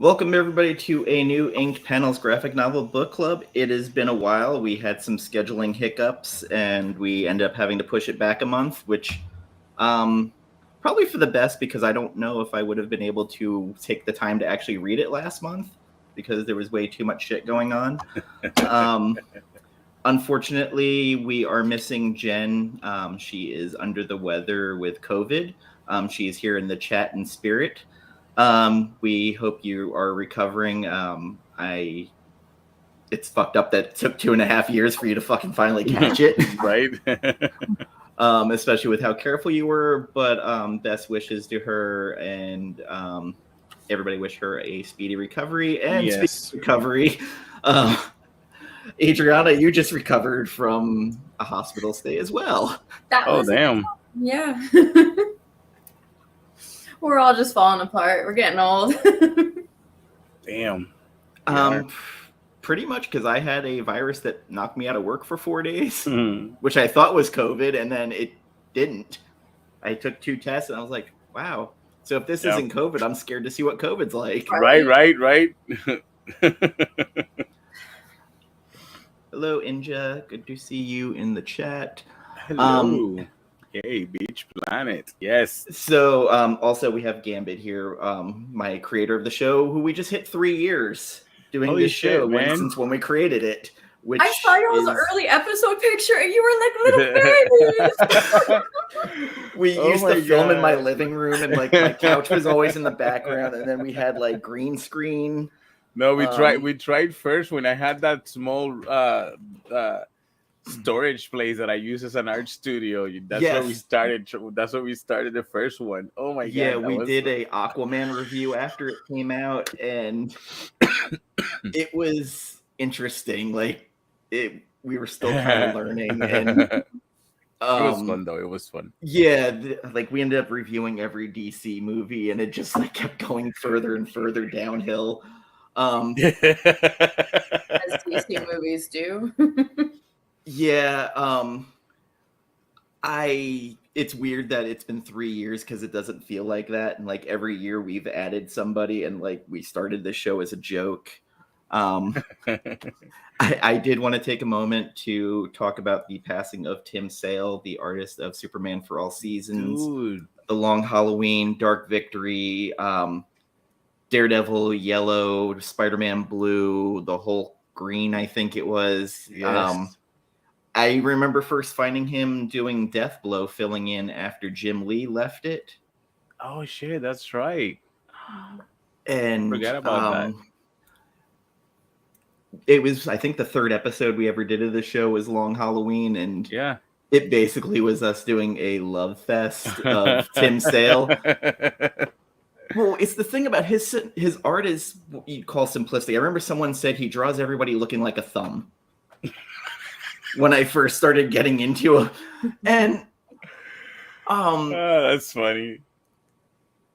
Welcome everybody to a new Inked Panels graphic novel book club. It has been a while. We had some scheduling hiccups and we ended up having to push it back a month, which probably for the best because I don't know if I would have been able to take the time to actually read it last month because there was way too much shit going on. Unfortunately, we are missing Jen. She is under the weather with COVID. She is here in the chat in spirit. We hope you are recovering. It's fucked up that it took 2.5 years for you to fucking finally catch it. Right. Especially with how careful you were, but best wishes to her, and everybody wish her a speedy recovery. And Yes. speedy recovery, Adriana, you just recovered from a hospital stay as well. Damn. Yeah. We're all just falling apart. We're getting old. Damn. Pretty much because I had a virus that knocked me out of work for 4 days, which I thought was COVID, and then it didn't. I took 2 tests, and I was like, wow. So if this isn't COVID, I'm scared to see what COVID's like. Right. Hello, Inja. Good to see you in the chat. Hello. Hey, Beach Planet. Yes. So also we have Gambit here, my creator of the show, who we just hit 3 years doing this show since when we created it. Which I saw y'all's early episode picture and you were like little babies. We used to film in my living room, and like my couch was always in the background, and then we had like green screen. No, we tried first when I had that small storage place that I use as an art studio. That's where we started. That's where we started the first one. Oh my god! Yeah, we did a Aquaman review after it came out, and it was interesting. Like we were still kind of learning, and it was fun though. It was fun. Yeah, like we ended up reviewing every DC movie, and it just like kept going further and further downhill. As DC movies do. Yeah, it's weird that it's been 3 years because it doesn't feel like that. And like every year we've added somebody, and like we started this show as a joke. I did want to take a moment to talk about the passing of Tim Sale, the artist of Superman for All Seasons, The Long Halloween, Dark Victory, Daredevil Yellow, Spider-Man Blue, the Hulk Green, I think it was. Yes. I remember first finding him doing Death Blow, filling in after Jim Lee left it. Oh shit, that's right. And forget about that. It was, I think, the 3rd episode we ever did of the show was Long Halloween, and it basically was us doing a love fest of Tim Sale. Well, it's the thing about his art is what you'd call simplistic. I remember someone said he draws everybody looking like a thumb. When I first started getting into it, and that's funny.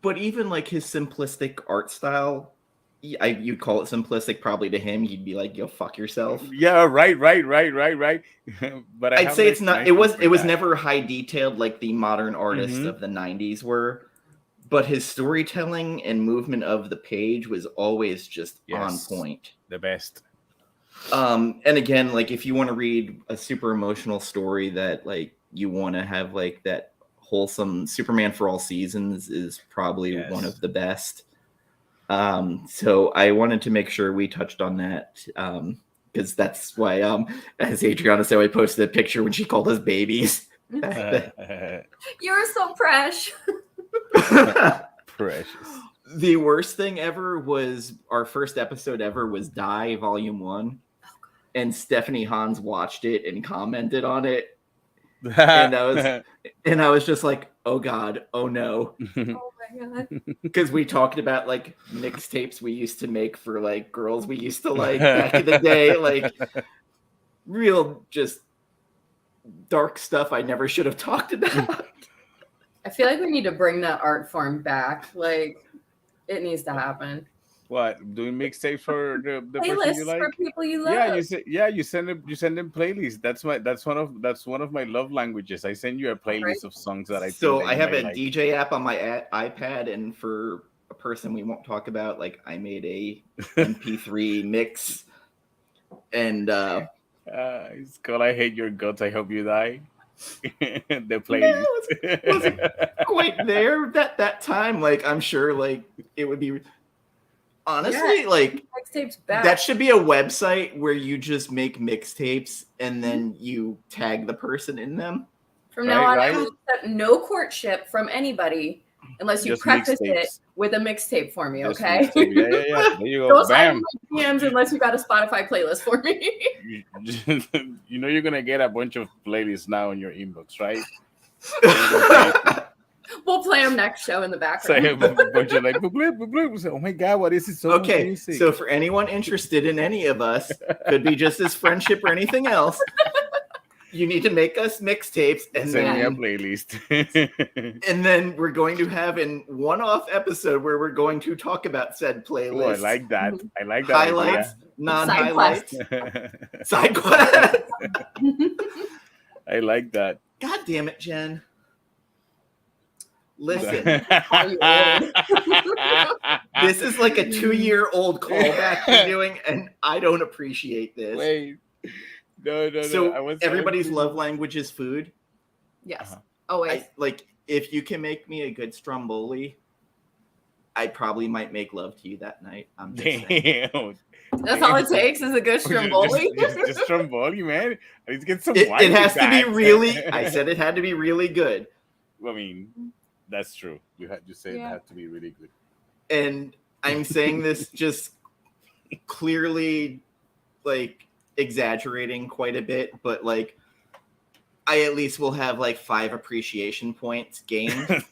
But even like his simplistic art style, you'd call it simplistic probably to him. You'd be like, "Yo, fuck yourself." Yeah, right. But I'd say it's not. It was never high detailed like the modern artists of the '90s were. But his storytelling and movement of the page was always just on point. The best. And again, like if you want to read a super emotional story that like you want to have like that wholesome, Superman for All Seasons is probably one of the best. So I wanted to make sure we touched on that because that's why, as Adriana said, I posted a picture when she called us babies. You're so precious. Precious. The worst thing ever was our first episode ever was Die Volume 1. And Stephanie Hans watched it and commented on it. And I was just like, oh God, oh no. Oh my God. Because we talked about like mixtapes we used to make for like girls we used to like back in the day, like real just dark stuff I never should have talked about. I feel like we need to bring that art form back. Like it needs to happen. What, doing mixtapes for the person you like? For people you love. You send them playlists. That's one of my love languages. I send you a playlist of songs that I. So I have a DJ app on my iPad, and for a person we won't talk about, like I made a MP3 mix, and it's called "I Hate Your Guts, I Hope You Die." The playlist. No, it wasn't quite there that time. Like I'm sure, like it would be. Honestly, like mixtapes back. That should be a website where you just make mixtapes and then you tag the person in them. From now on, I will accept no courtship from anybody unless you preface it with a mixtape for me, okay? Yeah. There you go. Don't Bam. sign my DMs unless you got a Spotify playlist for me. You know you're gonna get a bunch of playlists now in your inbox, right? We'll play them next show in the background. So a bunch of like, boop, boop, boop, boop. So, oh my God, what is it? So okay, music? So for anyone interested in any of us, could be just as friendship or anything else, you need to make us mixtapes and send me a then playlist. and then we're going to have a one-off episode where we're going to talk about said playlist. Oh, I like that. I like that. Highlights, idea. non-highlights, side quest. I like that. God damn it, Jen. Listen, this is like a 2-year-old callback you're doing, and I don't appreciate this. Wait, no. So everybody's love language is food. Yes, always. Like if you can make me a good stromboli, I probably might make love to you that night. I'm just saying. That's all it takes is a good stromboli. Just stromboli, man. Let's get some. It has to be really. I said it had to be really good. I mean. That's true. You said it had to be really good. And I'm saying this just clearly like exaggerating quite a bit, but like I at least will have like 5 appreciation points gained.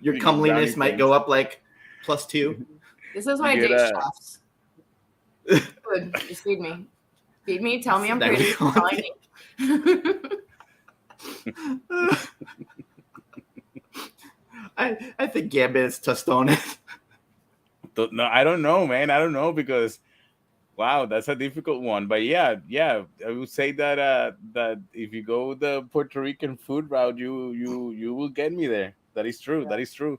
Your comeliness might go up like +2. This is why I date chefs. Good. Just feed me. Feed me. Tell me I'm pretty. I think Gambit is tostones. No, I don't know, man. I don't know because, wow, that's a difficult one. But yeah, I would say that that if you go the Puerto Rican food route, you will get me there. That is true. Yeah. That is true.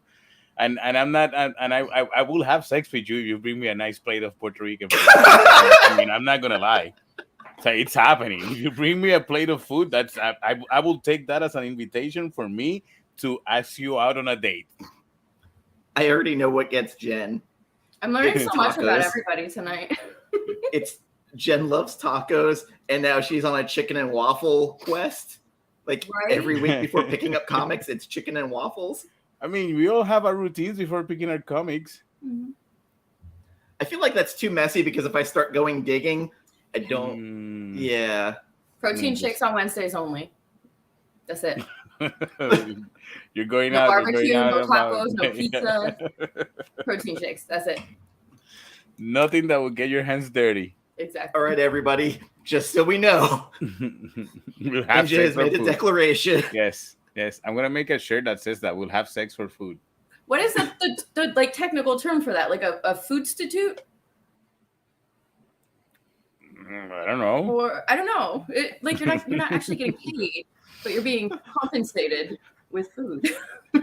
And I'm not, and I will have sex with you if you bring me a nice plate of Puerto Rican food. I mean, I'm not gonna lie. So it's happening. If you bring me a plate of food, that's I will take that as an invitation for me to ask you out on a date. I already know what gets Jen. I'm learning so much about everybody tonight. It's Jen loves tacos, and now she's on a chicken and waffle quest. Like every week before picking up comics, it's chicken and waffles. I mean, we all have our routines before picking our comics. Mm-hmm. I feel like that's too messy because if I start going digging, I don't. Yeah. Protein shakes on Wednesdays only. That's it. You're going no out. Barbecue, no tacos, no pizza. Protein shakes. That's it. Nothing that will get your hands dirty. Exactly. All right, everybody. Just so we know, Ninja has made a declaration. Yes. I'm gonna make a shirt that says that we'll have sex for food. What is the like technical term for that? Like a foodstitute? I don't know. Or I don't know. Like you're not actually getting paid, but you're being compensated with food.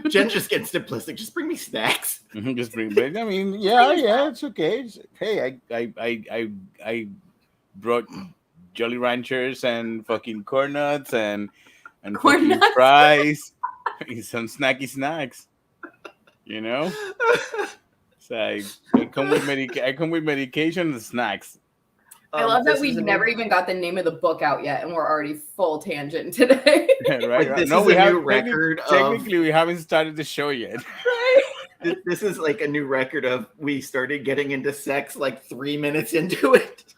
Jen just getting simplistic. Just bring me snacks. Just bring. I mean, yeah, it's okay. Hey, I brought Jolly Ranchers and fucking corn nuts and fucking fries, some snacky snacks. You know, so I come with medication and snacks. I love that we never even got the name of the book out yet, and we're already full tangent today. Right? This is a new record. Technically, we haven't started the show yet. Right? This is like a new record of we started getting into sex like 3 minutes into it.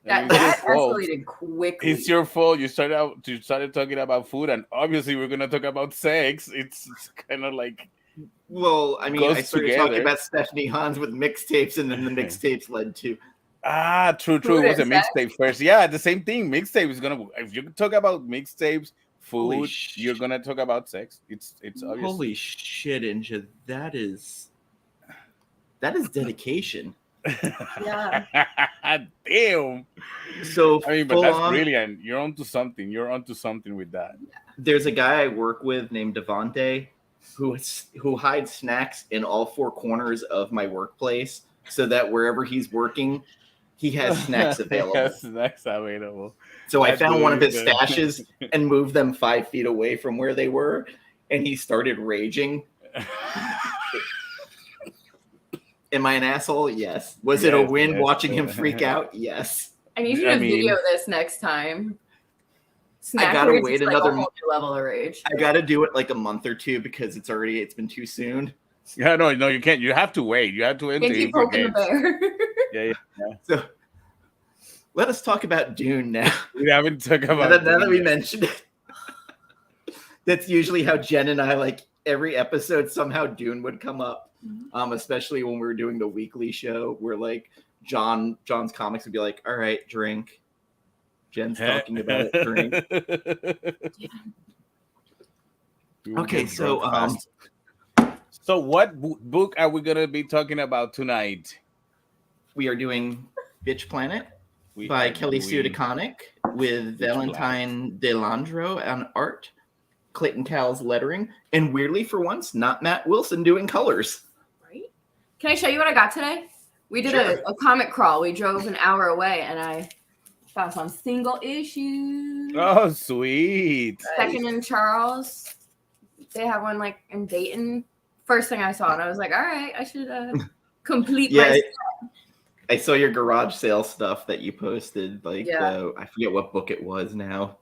Yeah, that escalated quickly. It's your fault. You started talking about food, and obviously we're gonna talk about sex. It's kind of like. Well, I mean, I started talking about Stephanie Hans with mixtapes, and then the mixtapes led to. True. It was a mixtape first. Yeah, the same thing. Mixtape is gonna. If you talk about mixtapes, food, you're gonna talk about sex. It's obvious. Holy shit, Inja! That is dedication. Yeah. Damn. So I mean, but that's brilliant. You're onto something. You're onto something with that. There's a guy I work with named Devante, who hides snacks in all four corners of my workplace so that wherever he's working, he has snacks available. So I found one of his stashes and moved them 5 feet away from where they were, and he started raging. Am I an asshole? Yes. Was it a win watching him freak out? Yes. I need you to video this next time. I gotta wait another month. Level of rage. I gotta do it like a month or two because it's been too soon. Yeah, no, you can't. You have to wait. You have to wait. Keep poking the bear. Yeah. So let us talk about Dune now. We haven't talked about now that we mentioned it. That's usually how Jen and I, like, every episode somehow Dune would come up. Especially when we were doing the weekly show where like John's comics would be like, all right, drink. Jen's talking about it, drink. Okay, so what book are we gonna be talking about tonight? We are doing Bitch Planet by Kelly Sue DeConnick with Valentine De Landro on art, Clayton Cowles lettering, and weirdly for once, not Matt Wilson doing colors. Right? Can I show you what I got today? We did a comic crawl. We drove an hour away and I found some single issues. Oh, sweet. Second and Charles. They have one like in Dayton. First thing I saw, and I was like, all right, I should complete my set. I saw your garage sale stuff that you posted. Like, I forget what book it was now.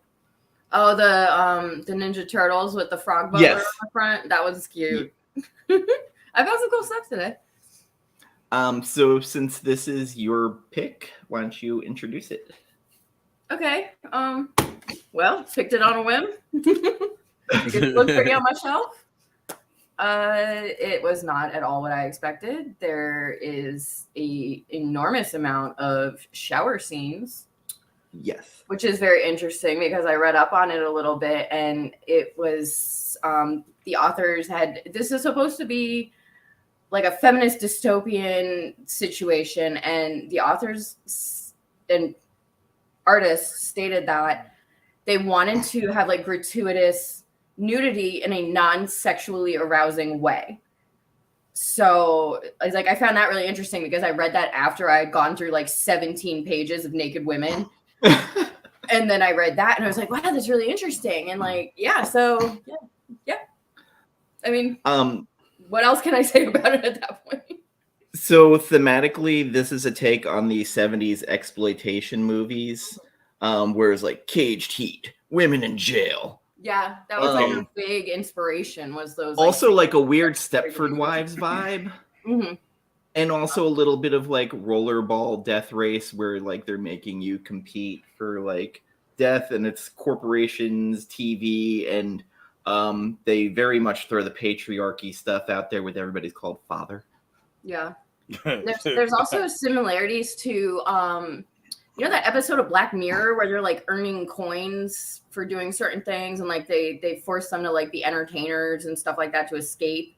Oh, the Ninja Turtles with the frog butler on the front. That was cute. I found some cool stuff today. So since this is your pick, why don't you introduce it? Okay. Well, picked it on a whim. It looked pretty on my shelf. It was not at all what I expected. There is an enormous amount of shower scenes. Yes. Which is very interesting because I read up on it a little bit, and it was the authors this is supposed to be like a feminist dystopian situation, and the authors and artists stated that they wanted to have like gratuitous nudity in a non-sexually arousing way. So I found that really interesting because I read that after I had gone through like 17 pages of naked women. And then I read that and I was like, wow, that's really interesting. And like, yeah. I mean, what else can I say about it at that point? So thematically, this is a take on the 70s exploitation movies, where it's like Caged Heat, women in jail. Yeah, that was like a big inspiration. Was those also like a weird Stepford Wives vibe, and also a little bit of like rollerball death race, where like they're making you compete for like death, and it's corporations, TV, and they very much throw the patriarchy stuff out there with everybody's called father. Yeah, there's also similarities to you know that episode of Black Mirror where they're like earning coins for doing certain things, and like they force them to like be entertainers and stuff like that to escape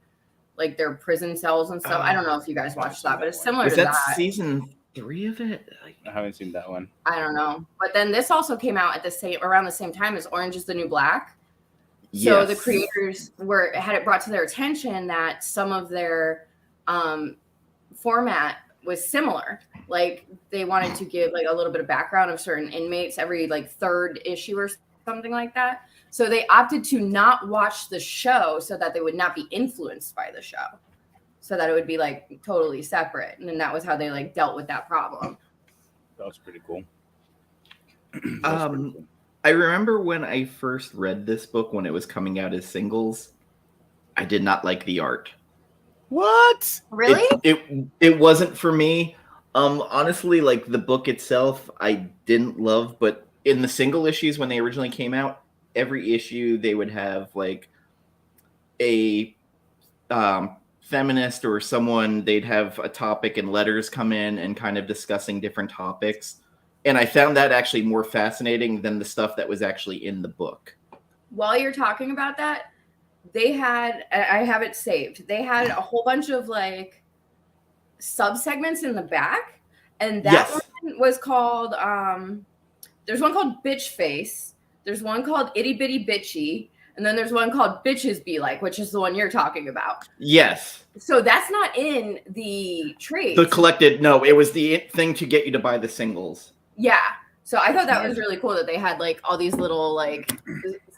like their prison cells and stuff. I don't know if you guys watched that, but it's similar to that. Season 3 of it? I haven't seen that one. I don't know. But then this also came out at around the same time as Orange is the New Black. So the creators had it brought to their attention that some of their format was similar. Like they wanted to give like a little bit of background of certain inmates every like third issue or something like that. So they opted to not watch the show so that they would not be influenced by the show. So that it would be like totally separate. And then that was how they like dealt with that problem. That was pretty cool. I remember when I first read this book when it was coming out as singles, I did not like the art. What? Really? It wasn't for me. Honestly, like the book itself, I didn't love, but in the single issues when they originally came out, every issue they would have like a feminist or someone, they'd have a topic and letters come in and kind of discussing different topics. And I found that actually more fascinating than the stuff that was actually in the book. While you're talking about that, I have it saved. They had a whole bunch of like sub-segments in the back. And that one was called, there's one called Bitch Face. There's one called Itty Bitty Bitchy. And then there's one called Bitches Be Like, which is the one you're talking about. Yes. So that's not in the trade. The collected, no, it was the thing to get you to buy the singles. Yeah. So I thought that was really cool that they had like all these little like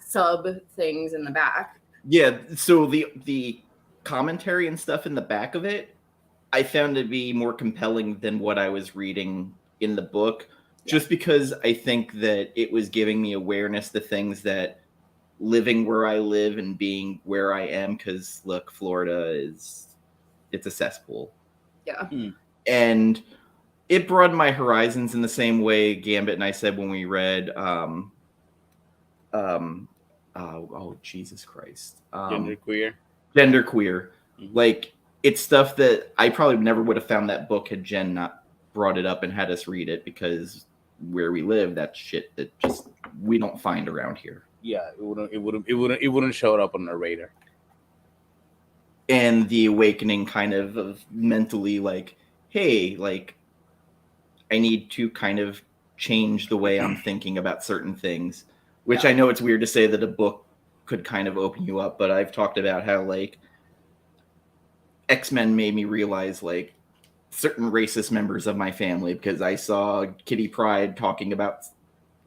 sub things in the back. Yeah, so the commentary and stuff in the back of it, I found to be more compelling than what I was reading in the book, just because I think that it was giving me awareness to things that living where I live and being where I am, because look, Florida it's a cesspool. Yeah. And it broadened my horizons in the same way Gambit and I said when we read oh Jesus Christ. Genderqueer. Like, it's stuff that I probably never would have found that book had Jen not brought it up and had us read it, because where we live, that's shit that just we don't find around here. Yeah, it wouldn't show up on our radar. And the awakening kind of mentally like, hey, like I need to kind of change the way I'm thinking about certain things, which I know it's weird to say that a book could kind of open you up, but I've talked about how like X-Men made me realize like certain racist members of my family, because I saw Kitty Pryde talking about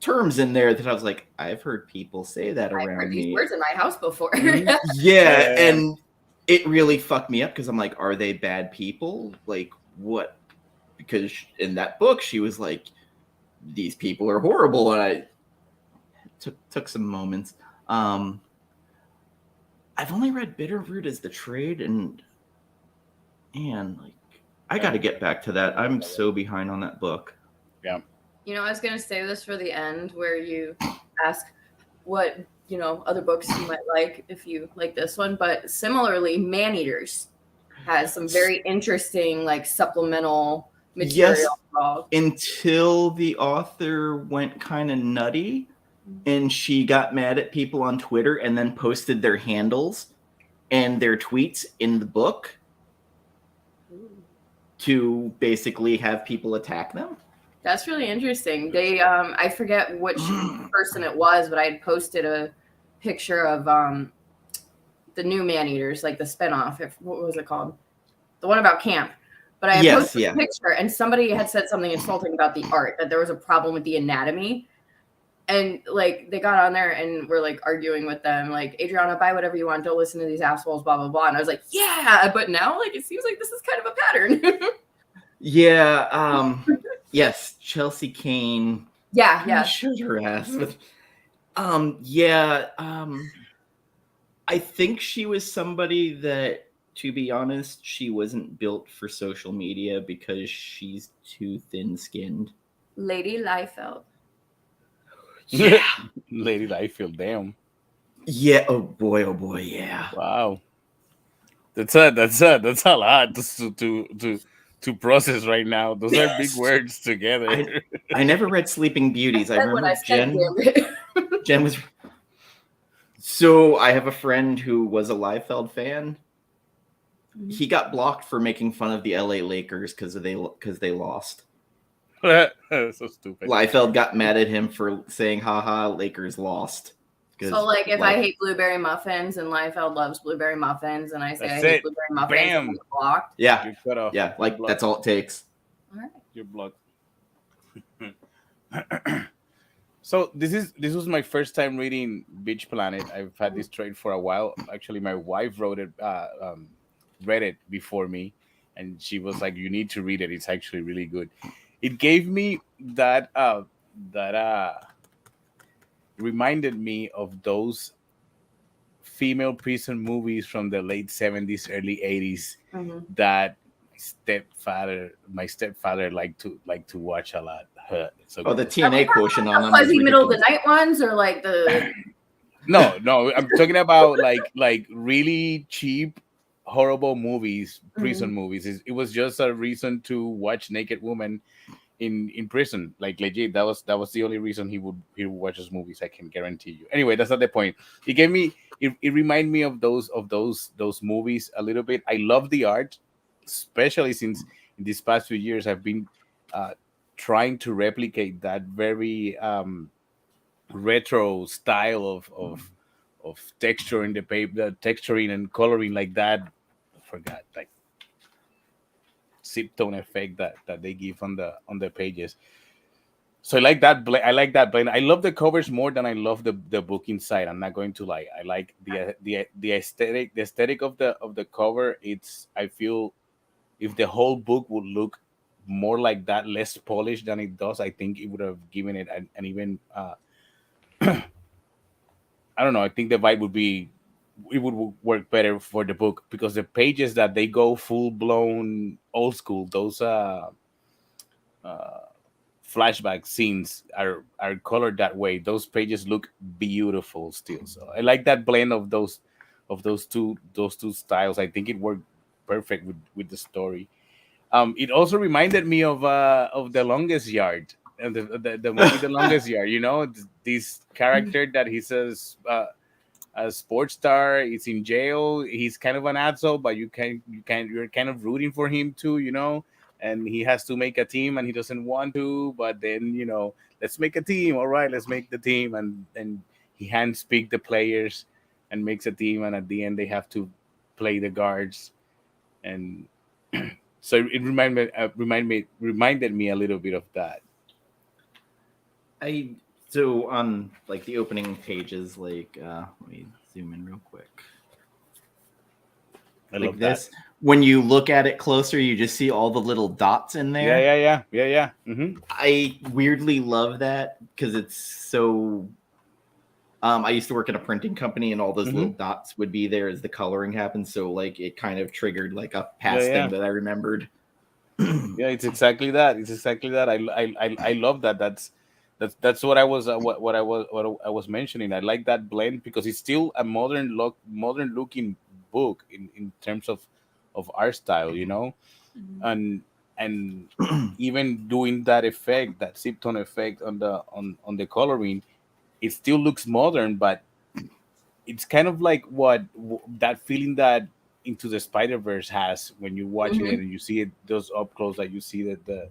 terms in there that I was like, I've heard people say that around me. I've heard these words in my house before. Yeah, and it really fucked me up, because I'm like, are they bad people? Like, what? Because in that book, she was like, these people are horrible, and I took some moments. I've only read Bitterroot as the trade, and like, I got to get back to that. I'm so behind on that book. Yeah. You know, I was going to save this for the end, where you ask what, you know, other books you might like if you like this one. But similarly, Maneaters has some very interesting, like, supplemental material. Yes, until the author went kind of nutty and she got mad at people on Twitter and then posted their handles and their tweets in the book to basically have people attack them. That's really interesting. They, I forget which person it was, but I had posted a picture of the new Maneaters, like the spinoff. What was it called? The one about camp. But I had posted a picture, and somebody had said something insulting about the art, that there was a problem with the anatomy. And like they got on there and were like arguing with them, like, Adriana, buy whatever you want, don't listen to these assholes, blah blah blah. And I was like, yeah, but now like it seems like this is kind of a pattern. Yeah. Yes, Chelsea Kane. Yeah. Showed her ass. But, I think she was somebody that, to be honest, she wasn't built for social media because she's too thin-skinned. Lady Liefeld. Yeah. Lady Liefeld, damn. Yeah, oh boy, yeah. Wow. That's a lot to process right now. Those are big words together. I never read Sleeping Beauties. I remember Jen was. So I have a friend who was a Liefeld fan. He got blocked for making fun of the LA Lakers because they lost. So stupid. Liefeld got mad at him for saying, haha, Lakers lost. So, like, if I hate blueberry muffins and Liefeld loves blueberry muffins, and I say I hate blueberry muffins, I'm blocked. Yeah. You're cut off. Yeah, like, that's all it takes. All right. You're blocked. So this was my first time reading Beach Planet. I've had this trade for a while. Actually, my wife read it before me, and she was like, "You need to read it. It's actually really good." It gave me that reminded me of those female prison movies from the late 70s, early 80s that my stepfather liked to watch a lot. So the TNA quotient on them. Fuzzy Middle of the Night ones, or like the No, I'm talking about like really cheap, horrible movies, prison movies. It was just a reason to watch naked women in prison. Like, legit, that was the only reason he would watch those movies. I can guarantee you. Anyway, that's not the point. It reminded me of those movies a little bit. I love the art, especially since in these past few years I've been trying to replicate that very retro style texture in the paper, the texturing and coloring like that. I forgot, like zip tone effect that they give on the pages. So I like that blend. I love the covers more than I love the book inside. I'm not going to lie. I like the aesthetic of the cover. I feel if the whole book would look more like that, less polished than it does, I think it would have given it an even I don't know. I think the vibe would work better for the book because the pages that they go full blown old school, those flashback scenes are colored that way. Those pages look beautiful still. So I like that blend of those two styles. I think it worked perfect with the story. It also reminded me of The Longest Yard and the movie The Longest Yard. You know, this character that he's a sports star. He's in jail. He's kind of an asshole, but you're kind of rooting for him too. You know, and he has to make a team, and he doesn't want to. But then let's make a team. All right, let's make the team, and he handpicked the players and makes a team, and at the end they have to play the guards, and so it reminded me a little bit of that. So on like the opening pages, like let me zoom in real quick. I like love this. That. When you look at it closer, you just see all the little dots in there. Yeah. Mm-hmm. I weirdly love that because it's so. I used to work at a printing company, and all those little dots would be there as the coloring happened. So like it kind of triggered like a past thing that I remembered. Yeah, it's exactly that. I love that. That's what I was mentioning. I like that blend because it's still a modern looking book in terms of art style, and even doing that effect, that zip tone effect on the coloring, it still looks modern, but it's kind of like that feeling that Into the Spider-Verse has when you're watching it and you see it those up close, like you see the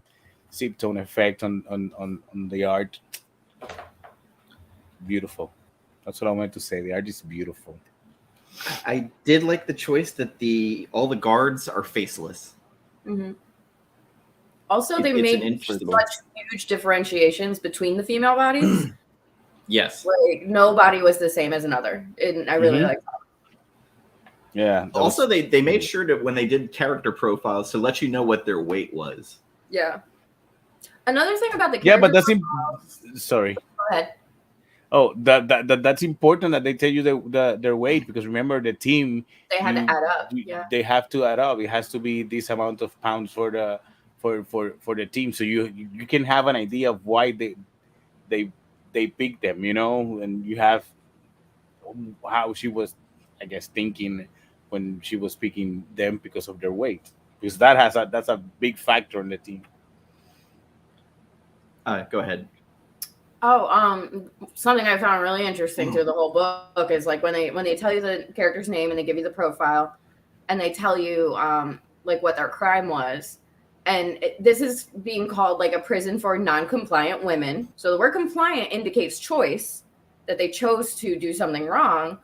zip tone effect on the art. Beautiful. That's what I wanted to say. The art is beautiful. I did like the choice that all the guards are faceless. Mm-hmm. Also, they made such huge differentiations between the female bodies. Yes. Like nobody was the same as another. And I really like that. Yeah. Also, they made sure that when they did character profiles to let you know what their weight was. Yeah. Another thing about the character but that's profiles, sorry. Go ahead. Oh, that's important that they tell you their weight, because remember the team, they had to add up. They have to add up. It has to be this amount of pounds for the team, so you can have an idea of why they picked them, and you have how she was, I guess, thinking when she was picking them because of their weight, because that's a big factor in the team. Go ahead. Something I found really interesting through the whole book is like when they tell you the character's name and they give you the profile and they tell you like what their crime was, and this is being called like a prison for non-compliant women. So the word compliant indicates choice, that they chose to do something wrong,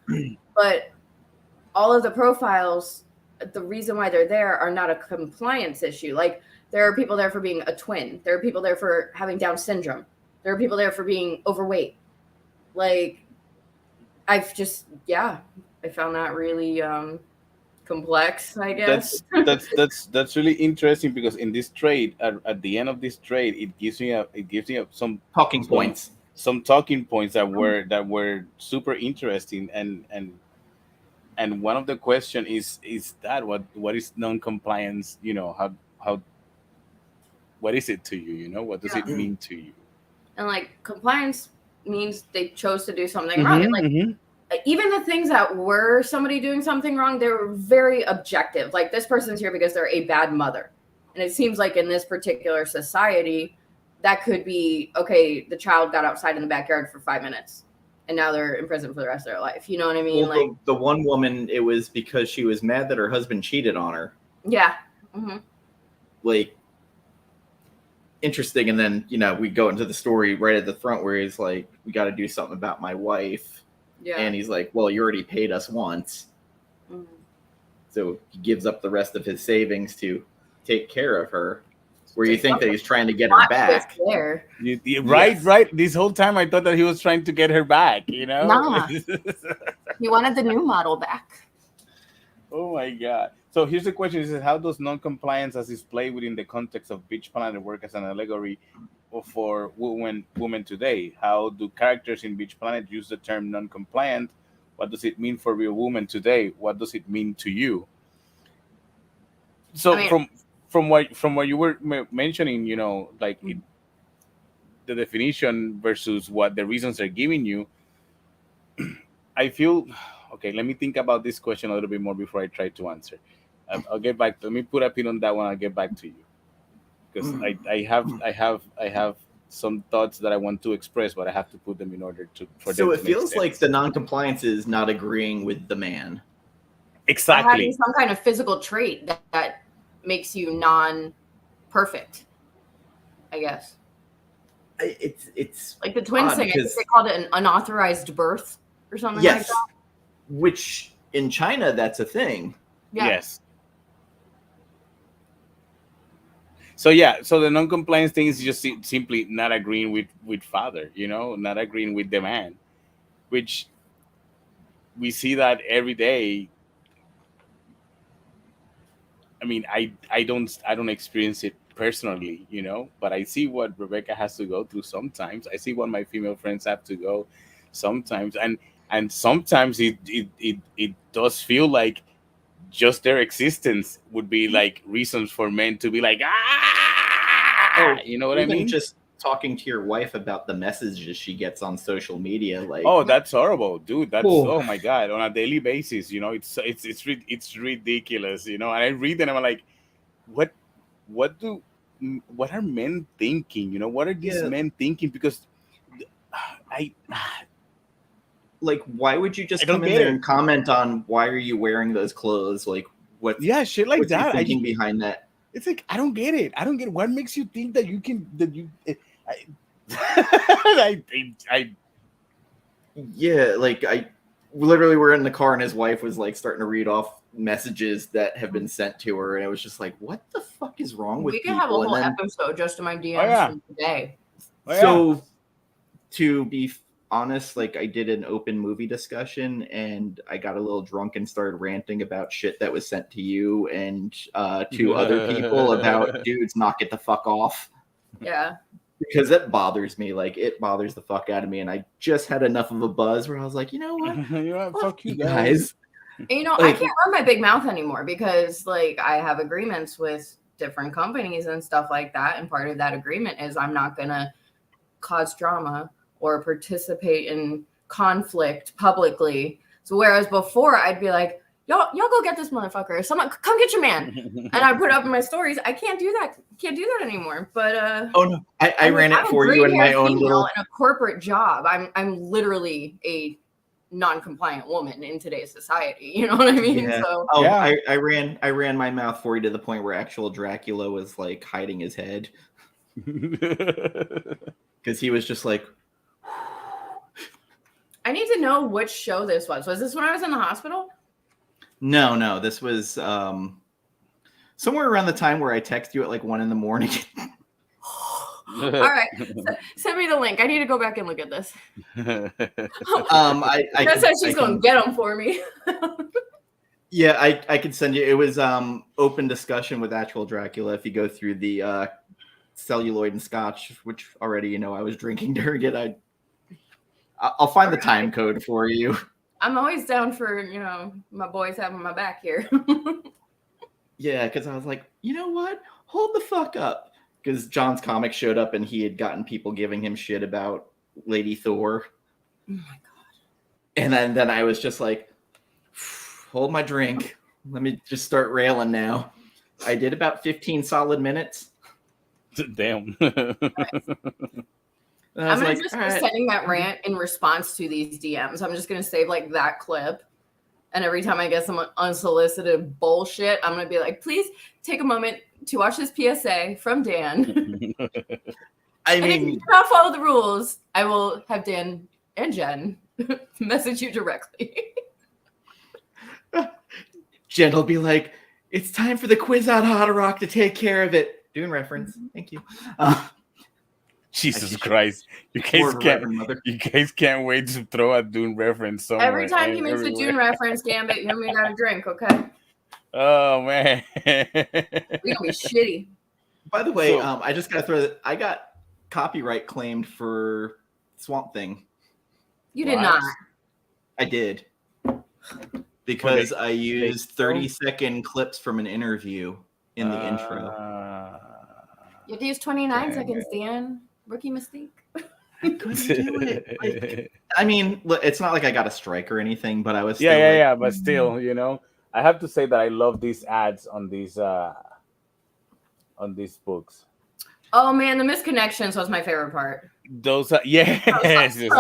but all of the profiles, the reason why they're there are not a compliance issue. Like there are people there for being a twin. There are people there for having Down syndrome. There are people there for being overweight. Like, I found that really complex, I guess. That's really interesting, because in this trade, at the end of this trade, it gives you some talking points. Some talking points that were super interesting, and one of the question is that what is non-compliance? How what is it to you? What does it mean to you? And like compliance means they chose to do something wrong. And like even the things that were somebody doing something wrong, they were very objective. Like this person's here because they're a bad mother. And it seems like in this particular society, that could be, okay, the child got outside in the backyard for 5 minutes and now they're in prison for the rest of their life. You know what I mean? Well, the one woman, it was because she was mad that her husband cheated on her. Yeah. Mm-hmm. Like, interesting. And then we go into the story right at the front where he's like, we got to do something about my wife. Yeah. And he's like, well, you already paid us once. Mm-hmm. So he gives up the rest of his savings to take care of her. Where you think that he's trying to get her back. There. Right. This whole time I thought that he was trying to get her back, you know? Nah. He wanted the new model back. Oh my God. So here's the question. It says, how does non-compliance as displayed within the context of Beach Planet work as an allegory for women today? How do characters in Beach Planet use the term non-compliant? What does it mean for real women today? What does it mean to you? So from what you were mentioning, you know, like the definition versus what the reasons they're giving you, I feel, okay, let me think about this question a little bit more before I try to answer. I'll get back. Let me put a pin on that one. I'll get back to you because I have some thoughts that I want to express, but I have to put them in order to. So it feels like the non-compliance is not agreeing with the man. Exactly. Having some kind of physical trait that makes you non-perfect, I guess. It's like the twins thing. I think they called it an unauthorized birth or something like that. Which in China, that's a thing. Yeah. Yes. So the non-compliance thing is just simply not agreeing with father, you know, not agreeing with the man, which we see that every day. I mean, I don't experience it personally, you know, but I see what Rebecca has to go through sometimes. I see what my female friends have to go sometimes, and sometimes it does feel like just their existence would be like reasons for men to be like, you know what I mean? Just talking to your wife about the messages she gets on social media, like, oh, that's horrible, dude. That's oh my God, on a daily basis, you know, it's ridiculous, you know. And I read them and I'm like, what are men thinking? You know, what are these men thinking? Because like, why would you just come in there and comment on why are you wearing those clothes? Like, what? Yeah, shit like that. Thinking behind that. It's like I don't get it. What makes you think that you can Yeah, like I literally were in the car and his wife was like starting to read off messages that have been sent to her, and it was just like, what the fuck is wrong with people? We could have a whole episode just in my DMs from today. So to be honest, like I did an open movie discussion and I got a little drunk and started ranting about shit that was sent to you and to other people about dudes knock it the fuck off. Yeah. Because it bothers me. Like, it bothers the fuck out of me. And I just had enough of a buzz where I was like, you know what? Fuck you guys. And, you know, like, I can't run my big mouth anymore because, like, I have agreements with different companies and stuff like that. And part of that agreement is I'm not going to cause drama or participate in conflict publicly. So whereas before I'd be like, y'all go get this motherfucker. Someone come get your man. And I put up in my stories. I can't do that. Can't do that anymore. But oh no, I ran it for you in my own little in a corporate job. I'm literally a non-compliant woman in today's society. You know what I mean? Yeah. So I ran my mouth for you to the point where actual Dracula was like hiding his head. Because he was just like, I need to know which show this was. Was this when I was in the hospital? No. This was somewhere around the time where I text you at like 1 a.m. All right. Send me the link. I need to go back and look at this. She's going to get them for me. Yeah, I could send you. It was open discussion with actual Dracula. If you go through the celluloid and scotch, which already, you know, I was drinking during it. I'll find the time code for you. I'm always down for, you know, my boys having my back here. Yeah, because I was like, you know what? Hold the fuck up. Because John's comic showed up and he had gotten people giving him shit about Lady Thor. Oh my God. And then I was just like, hold my drink. Let me just start railing now. I did about 15 solid minutes. Damn. I'm going to just be sending that rant in response to these DMs. I'm just going to save like that clip. And every time I get some unsolicited bullshit, I'm going to be like, please take a moment to watch this PSA from Dan. I mean, if you do not follow the rules, I will have Dan and Jen message you directly. Jen will be like, it's time for the quiz on Rock to take care of it. Dune reference. Thank you. Jesus Christ. You guys can't wait to throw a Dune reference somewhere. Every time he makes a Dune reference, Gambit, you and me got a drink, okay? Oh, man. We're going to be shitty. By the way, I just got to throw that. I got copyright claimed for Swamp Thing. You did not. I did. Because I used 30-second clips from an interview in the intro. You have to use 29 seconds, Dan. Rookie mistake. I couldn't do it. I mean, look, it's not like I got a strike or anything, but I was still but still, you know, I have to say that I love these ads on these books. Oh man, the misconnections was my favorite part. Those are yes, so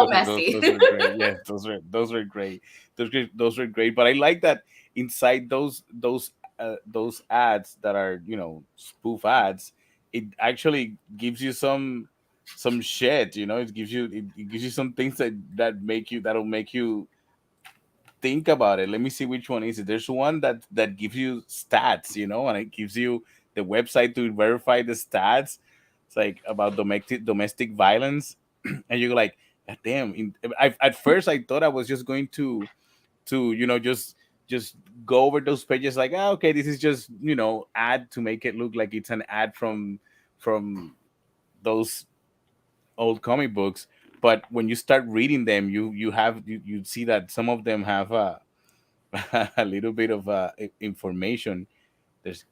messy. Those were great. Yes, those were great. Those were great. But I like that inside those ads that are, you know, spoof ads, it actually gives you some shit, you know. It gives you some things that'll make you think about it. Let me see which one is it. There's one that gives you stats, you know, and it gives you the website to verify the stats. It's like about domestic violence, and you're like, God damn. At first I thought I was just going to you know, just go over those pages like, okay, this is just, you know, ad to make it look like it's an ad from those old comic books. But when you start reading them, you see that some of them have a little bit of information. There's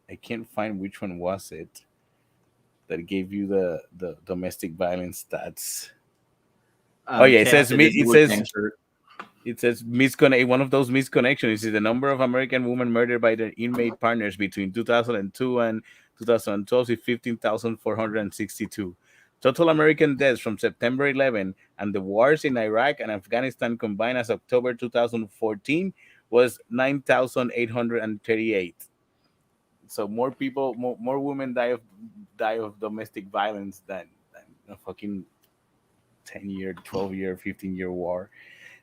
I can't find which one was it that gave you the domestic violence stats. It says one of those misconnections is the number of American women murdered by their inmate partners between 2002 and 2012 is 15,462. Total American deaths from September 11 and the wars in Iraq and Afghanistan combined as October 2014 was 9,838. So more women die of domestic violence than a fucking 10-year, 12-year, 15-year war.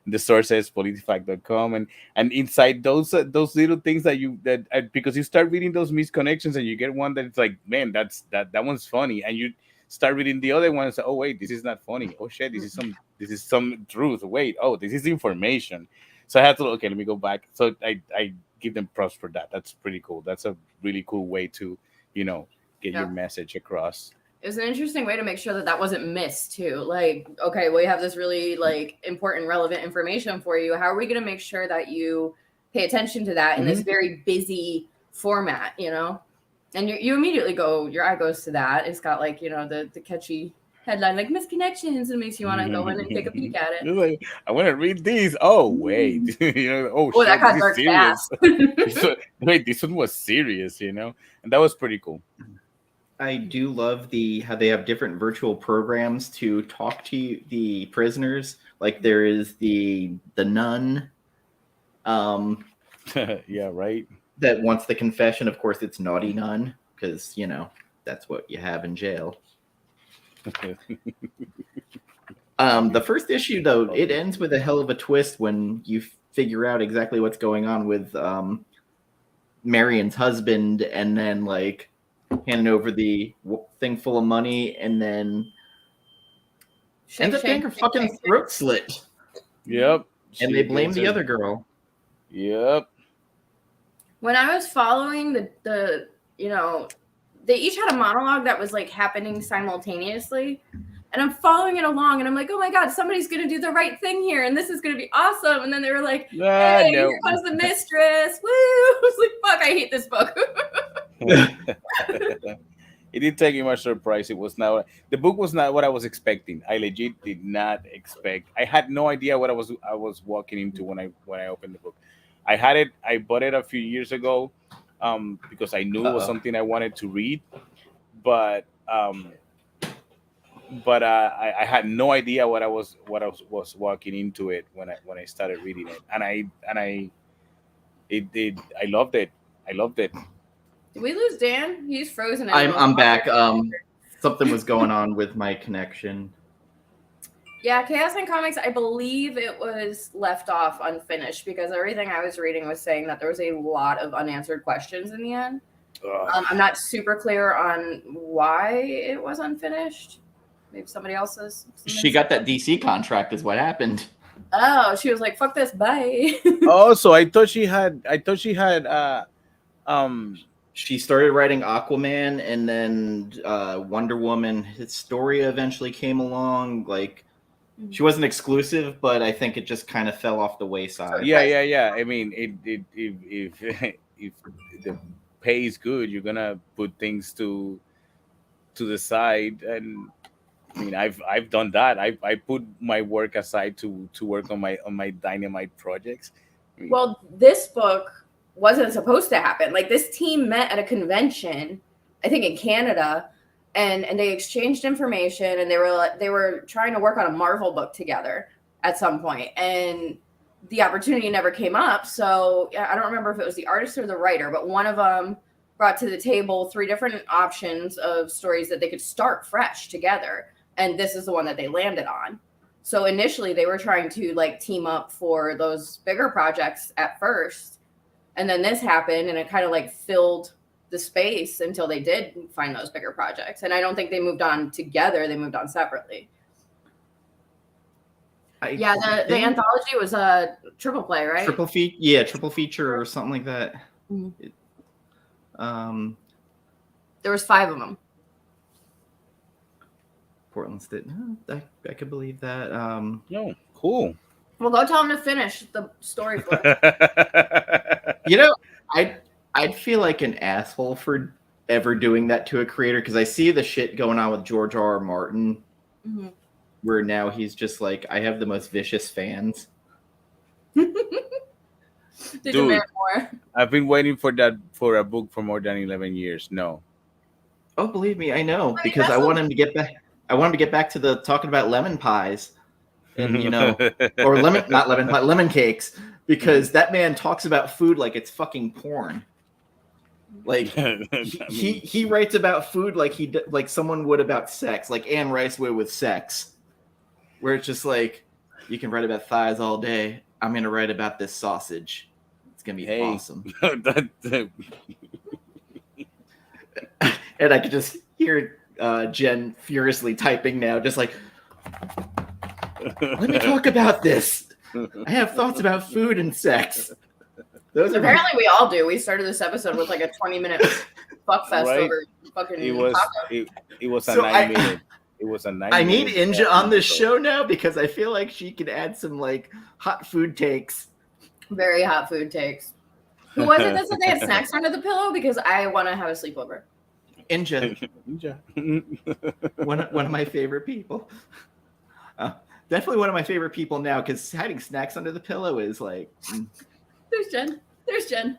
The source says politifact.com, and inside those little things that because you start reading those misconnections and you get one that it's like, man, that one's funny, and you start reading the other one and say, oh wait, this is not funny. Oh shit, this is some truth. Wait, oh, this is information. So I had to let me go back. So I give them props for that. That's pretty cool. That's a really cool way to, you know, get your message across. It was an interesting way to make sure that wasn't missed too. Like, okay, we have this really like important, relevant information for you. How are we going to make sure that you pay attention to that in this very busy format, you know? And you immediately your eye goes to that. It's got like, you know, the catchy headline, like misconnections, and makes you want to go in and take a peek at it. You're like, I want to read these. Oh, wait. You know, shit, that got dark fast. Wait, this one was serious, you know? And that was pretty cool. I do love how they have different virtual programs to talk to the prisoners. Like there is the nun. Yeah, right. That wants the confession. Of course, it's naughty nun because, you know, that's what you have in jail. The first issue, though, it ends with a hell of a twist when you figure out exactly what's going on with Marion's husband, and then like handing over the thing full of money, and then ends up getting her fucking throat slit. Yep. And they blame the other girl. Yep. When I was following the you know, they each had a monologue that was like happening simultaneously. And I'm following it along, and I'm like, oh my God, somebody's going to do the right thing here, and this is going to be awesome. And then they were like, hey, here comes the mistress. Woo! I was like, fuck, I hate this book. It didn't take me much surprise. The book was not what I was expecting. I legit did not expect. I had no idea what I was walking into when I opened the book. I bought it a few years ago because I knew it was something I wanted to read, but I had no idea what I was walking into it when I started reading it, and I loved it. I loved it. Did we lose Dan? He's frozen. I'm back. Something was going on with my connection. Yeah, Chaos in Comics, I believe it was left off unfinished because everything I was reading was saying that there was a lot of unanswered questions in the end. I'm not super clear on why it was unfinished. Maybe somebody else says. She got that DC contract is what happened. Oh, she was like, fuck this, bye. So I thought she had she started writing Aquaman, and then Wonder Woman Historia eventually came along. Like, she wasn't exclusive, but I think it just kind of fell off the wayside. Yeah. I mean, if the pay is good, you're gonna put things to the side, and I mean, I've done that. I put my work aside to work on my Dynamite projects. I mean, well, this book wasn't supposed to happen. Like, this team met at a convention, I think in Canada, and they exchanged information, and they were trying to work on a Marvel book together at some point, and the opportunity never came up. So I don't remember if it was the artist or the writer, but one of them brought to the table 3 different options of stories that they could start fresh together, and this is the one that they landed on. So initially they were trying to like team up for those bigger projects at first, and then this happened, and it kind of like filled the space until they did find those bigger projects. And I don't think they moved on together. They moved on separately. The anthology was a triple play, right? Triple feature or something like that. Mm-hmm. There was 5 of them. Portland State. I could believe that. No, cool. Well, go tell them to finish the story for I'd feel like an asshole for ever doing that to a creator, because I see the shit going on with George R.R. Martin, where now he's just like, I have the most vicious fans. Did you merit more? I've been waiting for a book for more than 11 years. No. Oh, believe me, I know, because I want him to get back. I want him to get back to the talking about lemon pies, and or lemon cakes, because that man talks about food like it's fucking porn. Like he writes about food like someone would about sex, like Anne Rice would with sex, where it's just like, you can write about thighs all day. I'm gonna write about this sausage. It's gonna be awesome. And I could just hear Jen furiously typing now, just like, let me talk about this. I have thoughts about food and sex. Apparently we all do. We started this episode with like a 20-minute fuck fest over fucking it was a 90-minute. It was a 90. I need Inja on this show now, because I feel like she could add some like hot food takes. Very hot food takes. Who was it that said they had snacks under the pillow? Because I want to have a sleepover. Inja. one of my favorite people. Definitely one of my favorite people now, because hiding snacks under the pillow is like. There's Jen.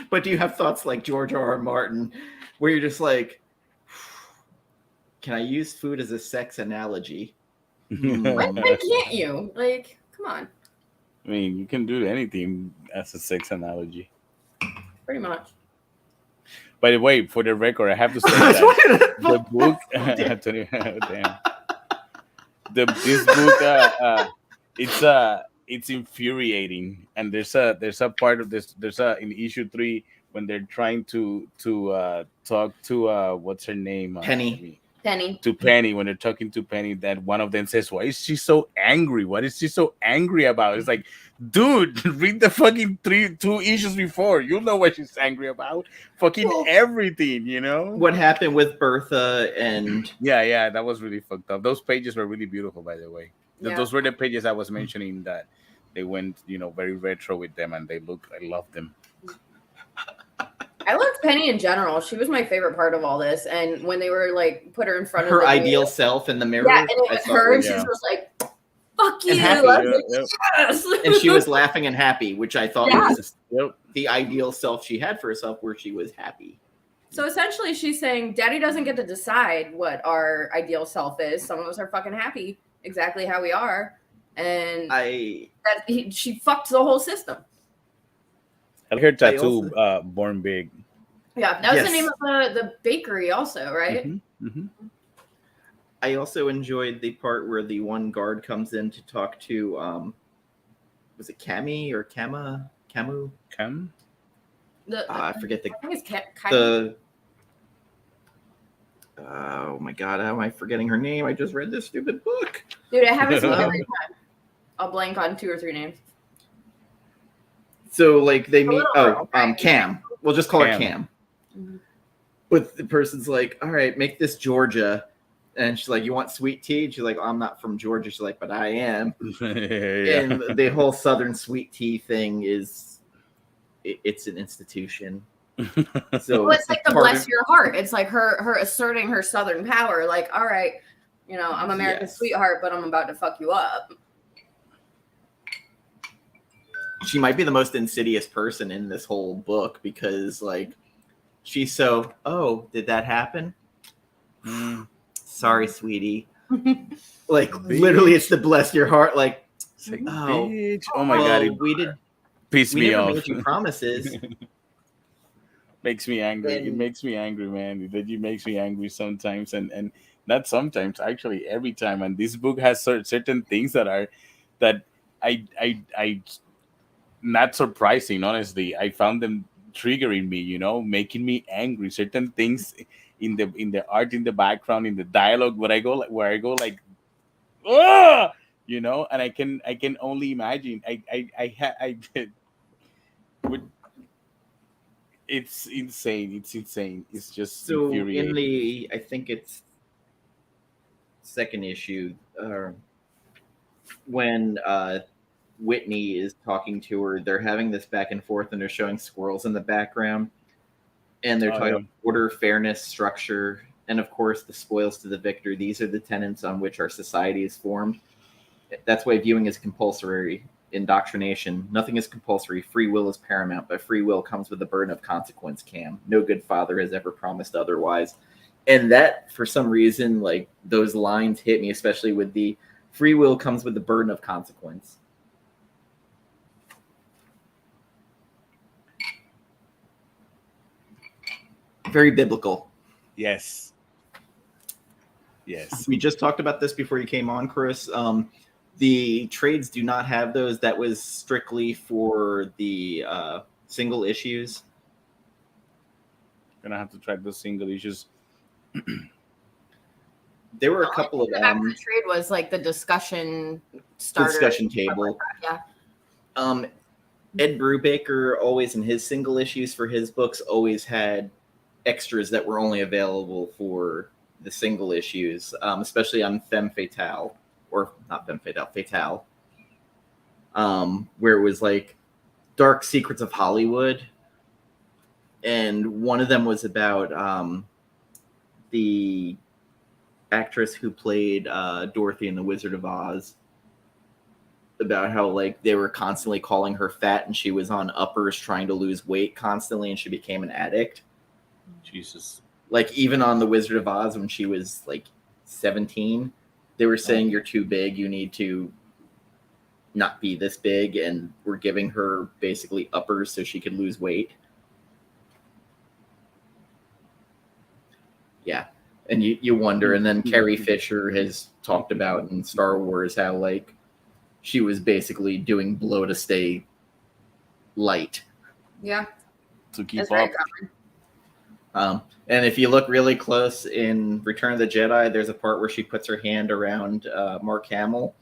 But do you have thoughts like George R.R. Martin, where you're just like, can I use food as a sex analogy? Why can't you? Like, come on. I mean, you can do anything as a sex analogy. Pretty much. By the way, for the record, I have to say that the book. This book, it's infuriating, and there's a part of this. In issue 3 when they're trying to talk to what's her name, Penny. To Penny, when they're talking to Penny, that one of them says, "Why is she so angry? What is she so angry about?" It's like, dude, read the fucking 2 issues before. You'll know what she's angry about. Fucking everything, What happened with Bertha and yeah, that was really fucked up. Those pages were really beautiful, by the way. Yeah. Those were the pages I was mentioning that they went, very retro with them, and I loved them. I loved Penny in general. She was my favorite part of all this. And when they were like put her in front of her ideal self in the mirror, and it was her, and she was just like, "Fuck you!" Yes. And she was laughing and happy, which I thought was the ideal self she had for herself, where she was happy. So essentially, she's saying, "Daddy doesn't get to decide what our ideal self is. Some of us are fucking happy exactly how we are, and she fucked the whole system." I like her tattoo, "Born Big." Yeah, that was the name of the bakery also, right? Mm-hmm. Mm-hmm. I also enjoyed the part where the one guard comes in to talk to, was it Cami or Camu? Cam? I forget I think it's the. Oh my god, how am I forgetting her name? I just read this stupid book. Dude, I have it every time. I'll blank on 2 or 3 names. So like they meet. Right? Cam. We'll just call her Cam. Cam. Mm-hmm. But the person's like, all right, make this Georgia. And she's like, you want sweet tea? And she's like, I'm not from Georgia. She's like, but I am. Yeah. And the whole Southern sweet tea thing is, it's an institution. So well, it's like the bless your heart. It's like her asserting her Southern power. Like, all right, I'm America's sweetheart, but I'm about to fuck you up. She might be the most insidious person in this whole book because, like, she's so, did that happen? Sorry, sweetie. Like, literally, it's the bless your heart. Like, bitch. Oh my god, we did. Piss me off. Made you promises. Makes me angry. It makes me angry, man. It makes me angry sometimes, and not sometimes, actually every time. And this book has certain things that I not surprising, honestly. I found them triggering me, making me angry. Certain things in the art, in the background, in the dialogue, where I go like, oh, and I can only imagine. It's insane. It's just so infuriating. I think it's second issue, when Whitney is talking to her, they're having this back and forth, and they're showing squirrels in the background, and they're talking about order, fairness, structure, and of course the spoils to the victor. These are the tenets on which our society is formed. That's why viewing is compulsory. Indoctrination. Nothing is compulsory. Free will is paramount, but free will comes with the burden of consequence, Cam. No good father has ever promised otherwise. And that, for some reason, like, those lines hit me, especially with the free will comes with the burden of consequence. Very biblical. Yes. We just talked about this before you came on, Cris. The trades do not have those. That was strictly for the single issues. Gonna have to track those single issues. There were a couple of the back of the trade was like the discussion starter, discussion table. Like yeah. Ed Brubaker, always in his single issues for his books, always had extras that were only available for the single issues, especially on Femme Fatale. Or not Femme Fatale, Fatale, where it was like Dark Secrets of Hollywood. And one of them was about the actress who played Dorothy in The Wizard of Oz. About how, like, they were constantly calling her fat and she was on uppers trying to lose weight constantly and she became an addict. Jesus. Like, even on The Wizard of Oz when she was, like, 17... they were saying you're too big, you need to not be this big, and we're giving her basically uppers so she could lose weight. Yeah, and you wonder, and then Carrie Fisher has talked about in Star Wars how, like, she was basically doing blow to stay light. Yeah. To keep up. And if you look really close in Return of the Jedi, there's a part where she puts her hand around Mark Hamill,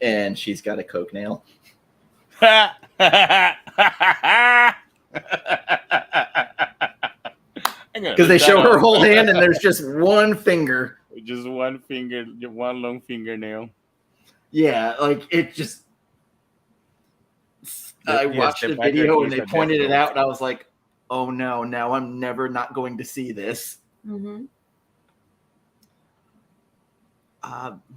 and she's got a coke nail. Because they show her whole hand, and there's just one finger. Just one finger, one long fingernail. Yeah, like, it just... I watched the video, and they pointed it out, and I was like, oh no, now I'm never not going to see this. Mm-hmm.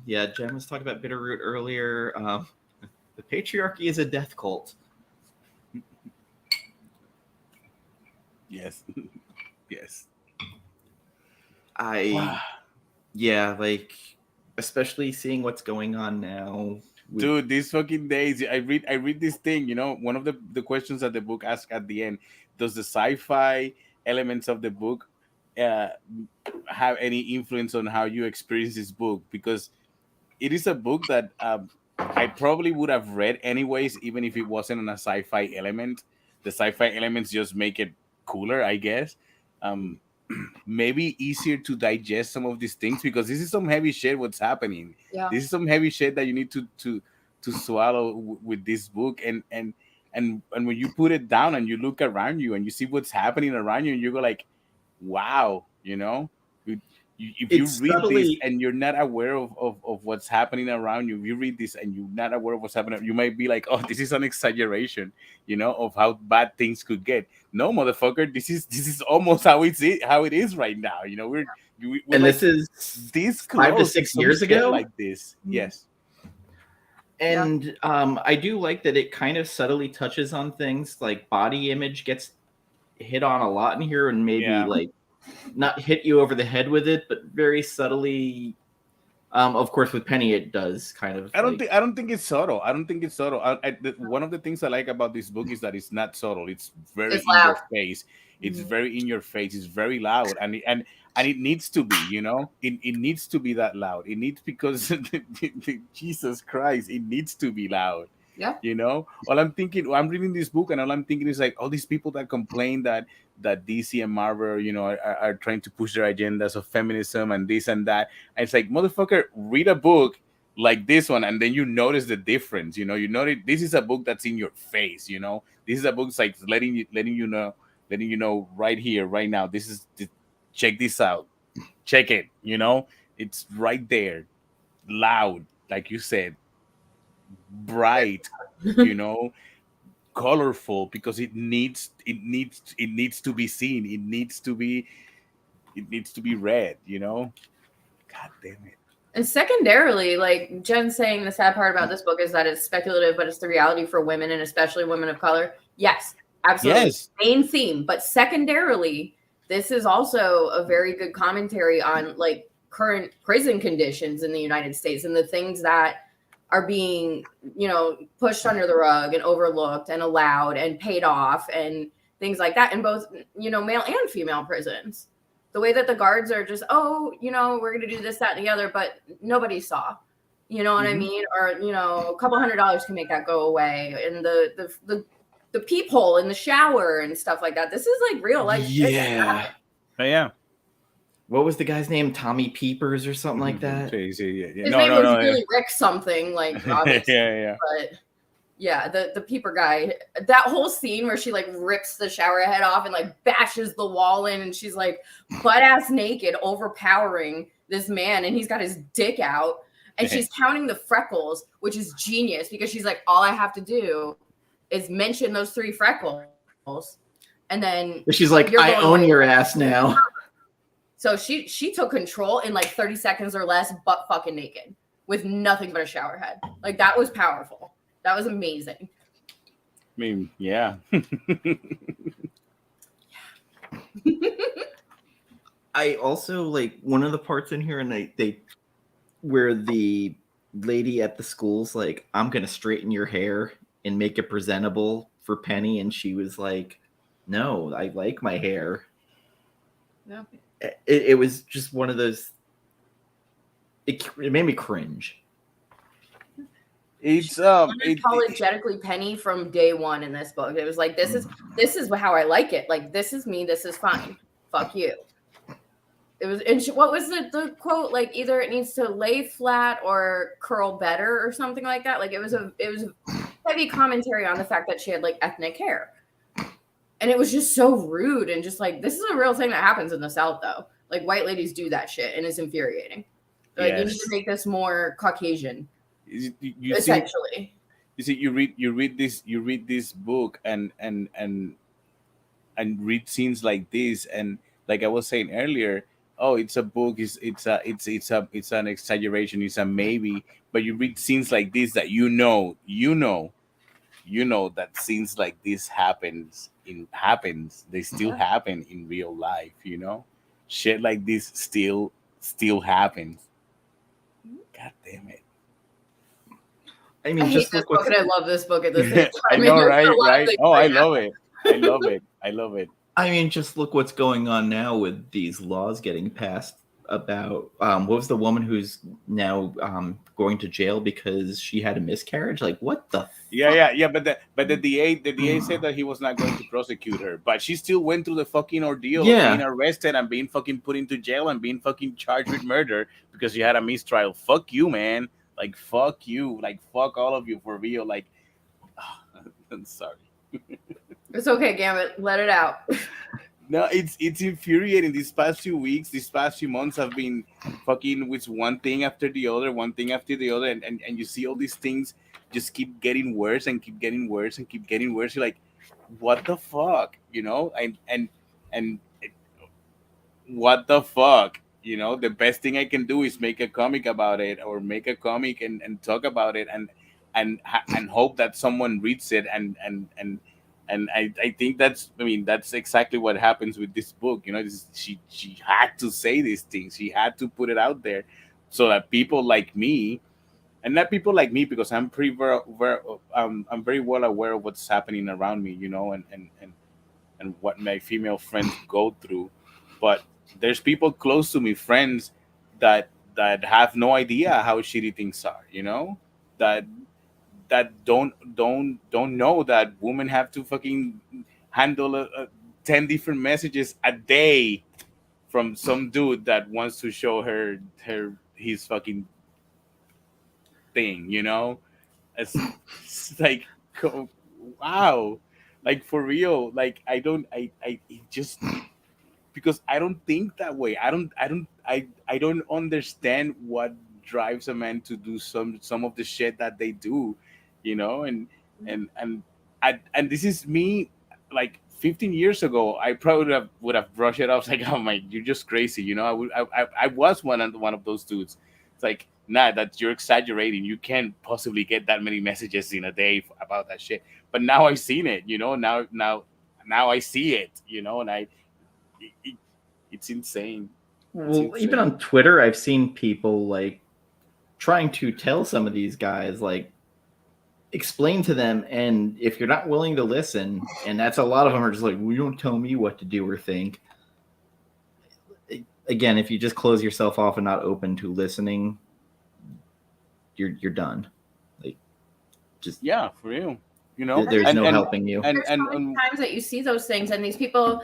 Yeah, Jen was talking about Bitterroot earlier. The patriarchy is a death cult. Yes. Yes. Yeah, like, especially seeing what's going on now. Dude, these fucking days, I read this thing, one of the questions that the book asks at the end, does the sci-fi elements of the book have any influence on how you experience this book, because it is a book that I probably would have read anyways, even if it wasn't on a sci-fi element. The sci-fi elements just make it cooler, I guess. Maybe easier to digest some of these things, because this is some heavy shit. What's happening? Yeah. This is some heavy shit that you need to swallow with this book, and when you put it down and you look around you and you see what's happening around you, and you go like, wow, you know. If you read subtly... this and you're not aware of what's happening around you, if you read this and you're not aware of what's happening, you might be like, oh, this is an exaggeration, you know, of how bad things could get. No, motherfucker, this is almost how it is right now. You know, we're and like, this is this 5 to 6 years ago, like this. Yes. And I do like that it kind of subtly touches on things like body image gets hit on a lot in here, and maybe like not hit you over the head with it, but very subtly. Of course, with Penny, it does kind of. I don't think it's subtle. I don't think it's subtle. One of the things I like about this book is that it's not subtle. It's very in your face. It's very in your face. It's very loud, and it needs to be. You know, it needs to be that loud. It needs, because Jesus Christ, it needs to be loud. Yeah. You know, I'm reading this book, and all I'm thinking is like all these people that complain that DC and Marvel, you know, are trying to push their agendas of feminism and this and that. And it's like, motherfucker, read a book like this one, and then you notice the difference. You know, this is a book that's in your face. You know, this is a book that's like letting you know right here, right now. Check this out. Check it. You know, it's right there, loud, like you said. Bright, you know, colorful, because it needs to be seen. It needs to be read, you know. God damn it. And secondarily, like Jen's saying, the sad part about this book is that it's speculative, but it's the reality for women, and especially women of color. Yes, absolutely. Yes. Main theme. But secondarily, this is also a very good commentary on like current prison conditions in the United States and the things that are being, you know, pushed under the rug and overlooked and allowed and paid off and things like that in both, you know, male and female prisons. The way that the guards are just, oh, you know, we're going to do this, that, and the other, but nobody saw, you know what I mean? Or, you know, a couple $100 can make that go away. And the peephole in the shower and stuff like that. This is like real life. Yeah. Oh, yeah. What was the guy's name? Tommy Peepers or something like that? His name was really Rick something, like, obviously. yeah. But yeah, the peeper guy, that whole scene where she like rips the shower head off and like bashes the wall in, and she's like butt ass naked, overpowering this man, and he's got his dick out, and she's counting the freckles, which is genius, because she's like, all I have to do is mention those 3 freckles, and then she's like, I own your ass now. So she took control in like 30 seconds or less, butt fucking naked, with nothing but a shower head. Like, that was powerful. That was amazing. I mean, yeah. I also like one of the parts in here, and they where the lady at the school's like, I'm gonna straighten your hair and make it presentable for Penny, and she was like, no, I like my hair. Yeah. It was just one of those. It made me cringe. It's unapologetically Penny from day one in this book. It was like, this is how I like it. Like, this is me. This is fine. Fuck you. It was. And what was the quote? Like, either it needs to lay flat or curl better or something like that. Like, it was a heavy commentary on the fact that she had like ethnic hair. And it was just so rude, and just like, this is a real thing that happens in the South, though. Like, white ladies do that shit, and it's infuriating. Like, you need to make this more Caucasian, essentially. You read this book and read scenes like this, and like I was saying earlier, oh, it's a book, it's an exaggeration, it's a maybe, but you read scenes like this that you know that scenes like this happens. They still happen in real life, you know. Shit like this still happens. God damn it. I mean, I just hate this book and I love this book at the same time. I know, right? Oh, I love it. I love it. I mean, just look what's going on now with these laws getting passed about what was the woman who's now going to jail because she had a miscarriage? Like, what the? Yeah. But the DA said that he was not going to prosecute her, but she still went through the fucking ordeal of being arrested and being fucking put into jail and being fucking charged with murder because she had a mistrial. Fuck you, man. Like, fuck you. Like, fuck all of you for real. Like, I'm sorry. It's okay, Gambit. Let it out. No, it's infuriating. These past few weeks, these past few months have been fucking with one thing after the other, and you see all these things just keep getting worse and keep getting worse and keep getting worse. You're like, what the fuck, you know? And what the fuck, you know? The best thing I can do is make a comic about it, or make a comic and talk about it, and hope that someone reads it and I think that's exactly what happens with this book. You know, she had to say these things. She had to put it out there so that people like me, and not people like me because I'm I'm very well aware of what's happening around me, you know, and what my female friends go through. But there's people close to me, friends that have no idea how shitty things are, you know, that don't know that women have to fucking handle 10 different messages a day from some dude that wants to show her his fucking thing, you know. It's like, wow, like, for real. Like, I it just, because I don't think that way. I don't understand what drives a man to do some of the shit that they do, you know. And this is me, like, 15 years ago. I probably would have brushed it off, like, oh my, you're just crazy, you know. I was one of those dudes. It's like, nah, that you're exaggerating. You can't possibly get that many messages in a day about that shit. But now I've seen it, you know. Now I see it, you know, and it's insane. Well, even on Twitter, I've seen people like trying to tell some of these guys, like, explain to them, and if you're not willing to listen, and that's a lot of them are just like, well, you don't tell me what to do or think. Again, if you just close yourself off and not open to listening, you're done. Like, just, yeah, for real. You know, there's no helping you. And so many times that you see those things, and these people,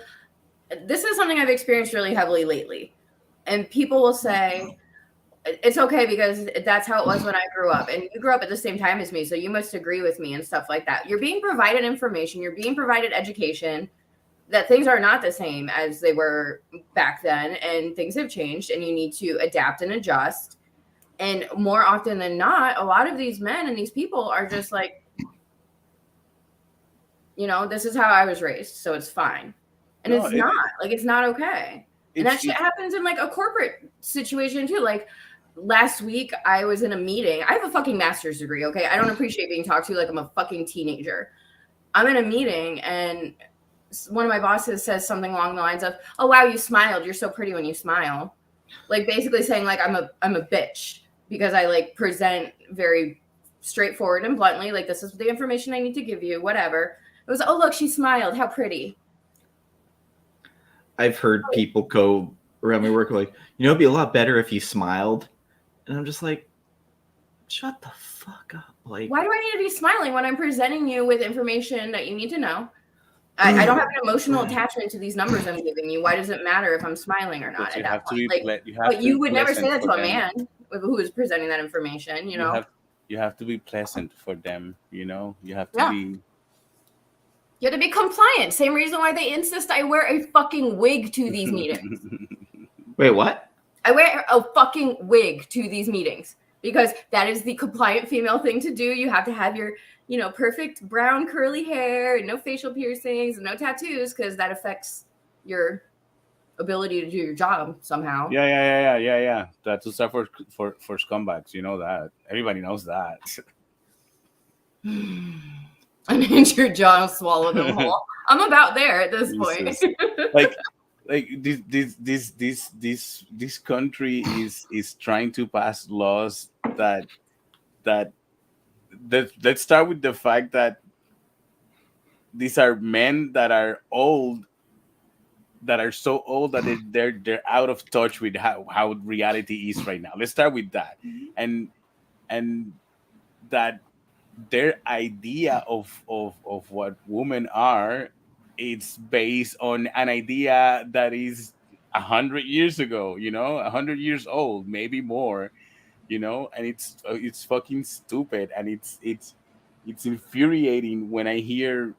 this is something I've experienced really heavily lately, and people will say, it's okay because that's how it was when I grew up, and you grew up at the same time as me, so you must agree with me and stuff like that. You're being provided information, you're being provided education, that things are not the same as they were back then, and things have changed, and you need to adapt and adjust. And more often than not, a lot of these men and these people are just like, you know, this is how I was raised, so it's fine. And no, it's not okay. And that shit happens in like a corporate situation too. Like, last week I was in a meeting. I have a fucking master's degree, okay? I don't appreciate being talked to like I'm a fucking teenager. I'm in a meeting and one of my bosses says something along the lines of, "Oh wow, you smiled. You're so pretty when you smile." Like, basically saying like I'm a bitch because I like present very straightforward and bluntly, like, this is the information I need to give you, whatever. It was, oh look, she smiled. How pretty. I've heard people go around my work like, you know, it'd be a lot better if you smiled. And I'm just like, shut the fuck up. Like, why do I need to be smiling when I'm presenting you with information that you need to know? I don't have an emotional attachment to these numbers I'm giving you. Why does it matter if I'm smiling or not? But you would never say that to a man who is presenting that information, you know? You have to be pleasant for them, you know? You have to be... You have to be compliant. Same reason why they insist I wear a fucking wig to these meetings. Wait, what? I wear a fucking wig to these meetings because that is the compliant female thing to do. You have to have your, you know, perfect brown curly hair and no facial piercings and no tattoos because that affects your ability to do your job somehow. Yeah. Tattoos are for scumbags. You know that. Everybody knows that. I need your jaw to swallow them whole. I'm about there at this point. like this country is trying to pass laws that let's start with the fact that these are men that are old that are so old that they're out of touch with how reality is right now. Let's start with that. And that their idea of what women are, it's based on an idea that is 100 years ago, 100 years old, maybe more, and it's fucking stupid, and it's infuriating when I hear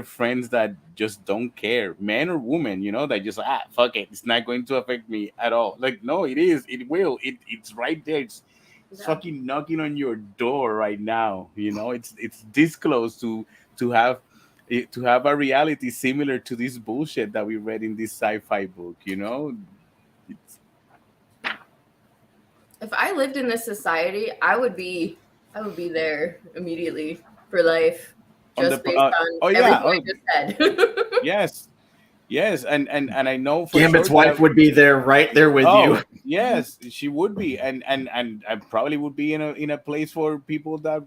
friends that just don't care, men or women, that just fuck it, it's not going to affect me at all. Like, no, it will, it's right there, it's fucking knocking on your door right now. It's this close to have a reality similar to this bullshit that we read in this sci-fi book. It's, if I lived in this society, I would be there immediately for life, just based on everything I just said. Yes, and I know for Gambit's sure wife would be there, right there with you. Yes, she would be, and I probably would be in a place for people that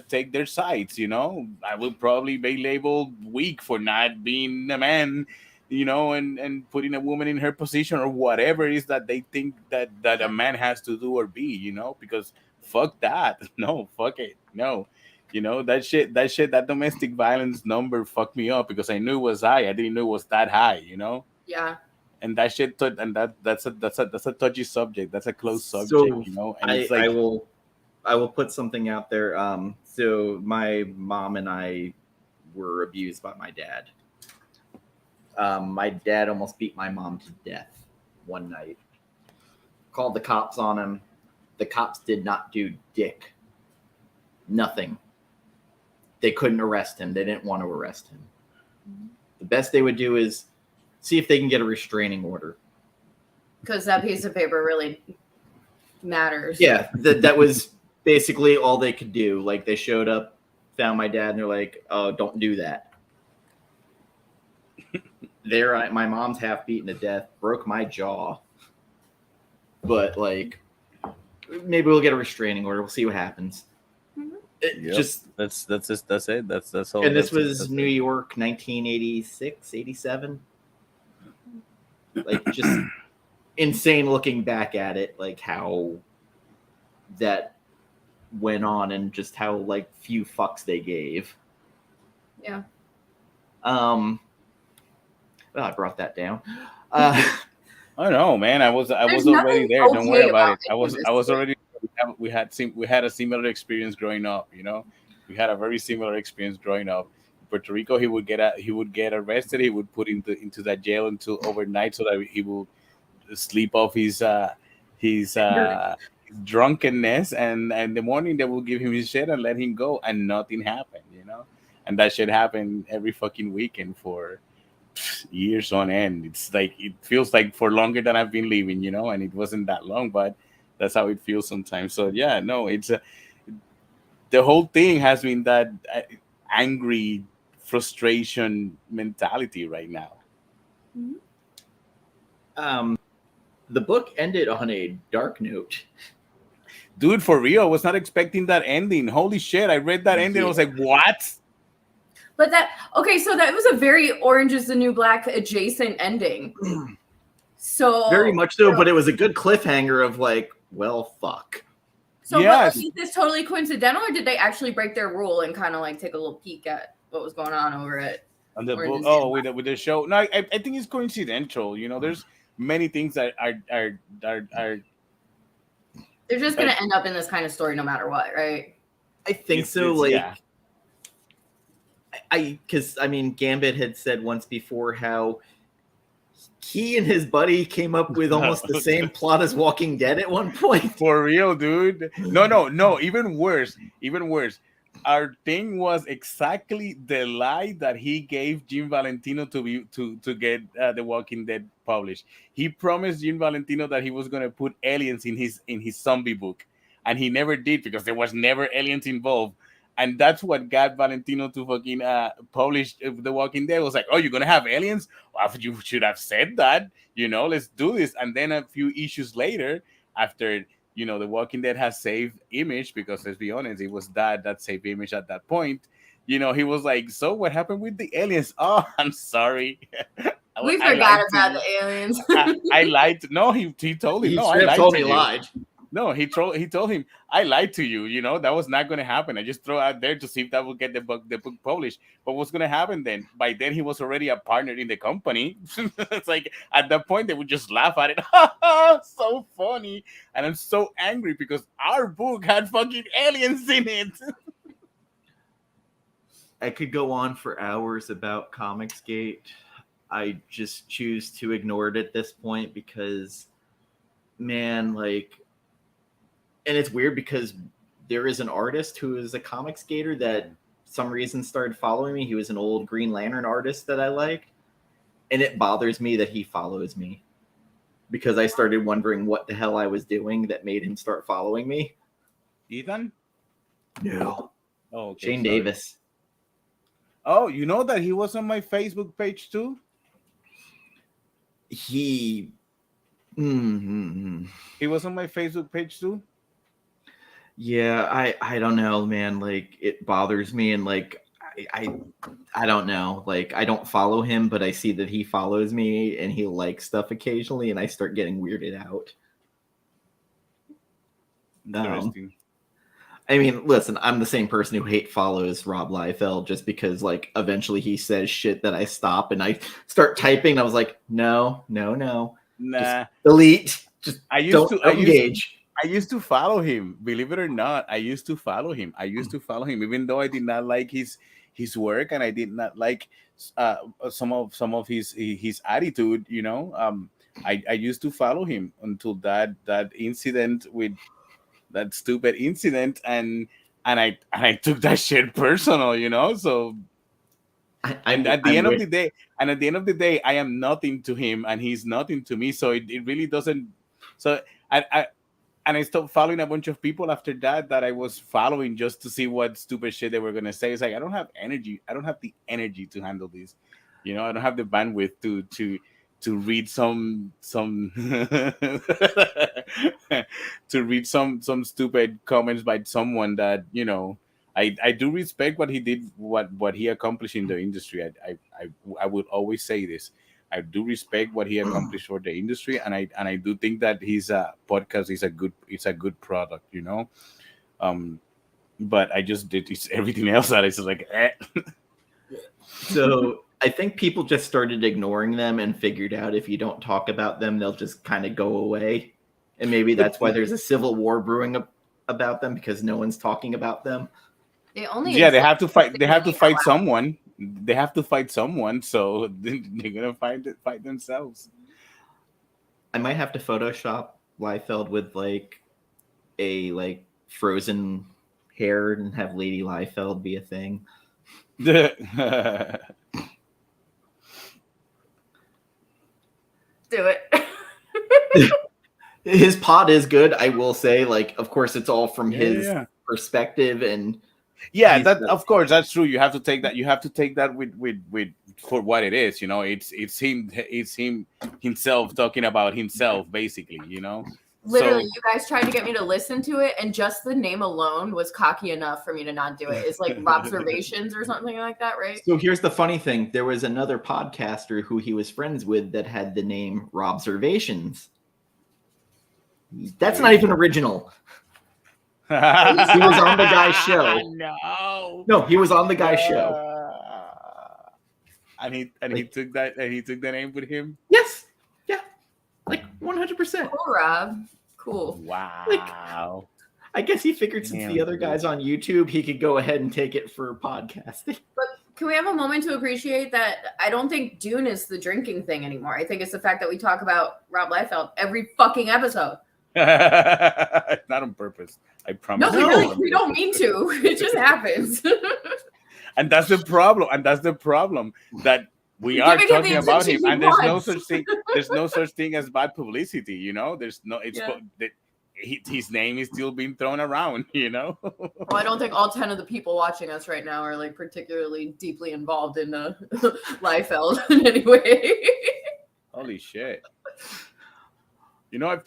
take their sides. I would probably be labeled weak for not being a man, and putting a woman in her position or whatever it is that they think that a man has to do or be. Because fuck that, no, fuck it, no. That domestic violence number fucked me up because I knew it was high. I didn't know it was that high. Yeah. And that shit, and that's a touchy subject. That's a close subject. So And it's like, I will put something out there. So my mom and I were abused by my dad. My dad almost beat my mom to death one night. Called the cops on him. The cops did not do dick. Nothing. They couldn't arrest him. They didn't want to arrest him. The best they would do is see if they can get a restraining order. Because that piece of paper really matters. Yeah, that was basically all they could do. Like, they showed up, found my dad, and they're like, "Oh, don't do that." My mom's half beaten to death, broke my jaw. But, like, maybe we'll get a restraining order. We'll see what happens. Just that's it. That's all. And this was New York, 1986, 87. Like, just insane looking back at it, like how that went on and just how like few fucks they gave. Yeah. Well, I brought that down. I don't know, man. I was already there. Don't worry about it. I was already. We had a similar experience growing up. We had a very similar experience growing up. In Puerto Rico, he would get arrested. He would put into that jail until overnight, so that he will sleep off his drunkenness, and in the morning they will give him his shit and let him go, and nothing happened. And that shit happened every fucking weekend for years on end. It's like, it feels like for longer than I've been living, and it wasn't that long, but that's how it feels sometimes. So yeah, no, it's the whole thing has been that angry frustration mentality right now. The book ended on a dark note. Dude, for real, I was not expecting that ending. Holy shit, I read that ending, I was like, what? But so that was a very Orange is the New Black adjacent ending. So very much so, but it was a good cliffhanger of like, well, fuck. So yes. Is this totally coincidental, or did they actually break their rule and kind of like take a little peek at what was going on over it? On the book, with the show. No, I think it's coincidental. There's many things that are they're just gonna end up in this kind of story no matter what, right? I think so. Because Gambit had said once before how he and his buddy came up with almost the same plot as Walking Dead at one point. For real, dude. No. Even worse. Our thing was exactly the lie that he gave Jim Valentino to get The Walking Dead published. He promised Jim Valentino that he was going to put aliens in his zombie book, and he never did, because there was never aliens involved. And that's what got Valentino to fucking publish The Walking Dead. It was like, oh, you're going to have aliens? Well, you should have said that. Let's do this. And then a few issues later, after, The Walking Dead has saved image, because let's be honest, it was that saved image at that point. He was like, so what happened with the aliens? Oh, I'm sorry. We forgot about the aliens. I lied. No, he told him. He No, I lied told to me you. lied. No, he told him, I lied to you. You know, that was not going to happen. I just throw out there to see if that would get the book published. But what's going to happen then? By then, he was already a partner in the company. It's like at that point, they would just laugh at it. So funny. And I'm so angry because our book had fucking aliens in it. I could go on for hours about Comicsgate. I just choose to ignore it at this point because, man, like, and it's weird because there is an artist who is a comic skater that some reason started following me. He was an old Green Lantern artist that I like. And it bothers me that he follows me because I started wondering what the hell I was doing that made him start following me. Ethan? No. Oh, okay, Shane sorry. Davis. Oh, you know that he was on my Facebook page too? He was on my Facebook page too? Yeah, I don't know, man. Like, it bothers me, and like I don't know. Like, I don't follow him, but I see that he follows me and he likes stuff occasionally, and I start getting weirded out. Interesting. I mean, listen, I'm the same person who follows Rob Liefeld just because, like, eventually he says shit that I stop and I start typing. And I was like, no. Nah. Just delete. Just don't engage. I used to follow him. Believe it or not, I used to follow him. Even though I did not like his work and I did not like some of his attitude. You know, I used to follow him until that incident with that stupid incident, and I took that shit personal. You know, so. At the end of the day, I am nothing to him, and he's nothing to me. So it really doesn't. So I stopped following a bunch of people after that I was following just to see what stupid shit they were gonna say. It's like I don't have energy. I don't have the energy to handle this. You know, I don't have the bandwidth to read some to read some stupid comments by someone that, you know. I do respect what he did, what he accomplished in the industry. I would always say this. I do respect what he accomplished for the industry, and I do think that his podcast is a good product, you know. But I just did everything else that is like. So I think people just started ignoring them and figured out if you don't talk about them, they'll just kind of go away, and maybe that's why there's a civil war brewing about them because no one's talking about them. They have to fight. They have to fight someone. They have to fight someone. So they're gonna fight themselves. I might have to Photoshop Liefeld with like a frozen hair and have Lady Liefeld be a thing. Do it. His pod is good, I will say. Like, of course, it's all from his perspective, and of course that's true. You have to take that. You have to take that with for what it is. You know, it's him himself talking about himself, basically. You know. Literally, you guys tried to get me to listen to it, and just the name alone was cocky enough for me to not do it. It's like Robservations or something like that, right? So here's the funny thing. There was another podcaster who he was friends with that had the name Robservations. That's not even original. He was on the guy's show. No, he was on the guy's show. And he took that name with him? Yes. Yeah. Like 100%. Cool, Rob. Cool. Wow. Like, I guess he figured since the other guy's on YouTube, he could go ahead and take it for podcasting. But can we have a moment to appreciate that? I don't think Dune is the drinking thing anymore. I think it's the fact that we talk about Rob Liefeld every fucking episode. Not on purpose. I promise. No, we don't mean to. It just happens. And that's the problem. That we are talking about him, and there's no such thing. There's no such thing as bad publicity. You know, there's no. His name is still being thrown around. You know. Well, I don't think all 10 of the people watching us right now are like particularly deeply involved in Liefeld in any way. Holy shit. You know, I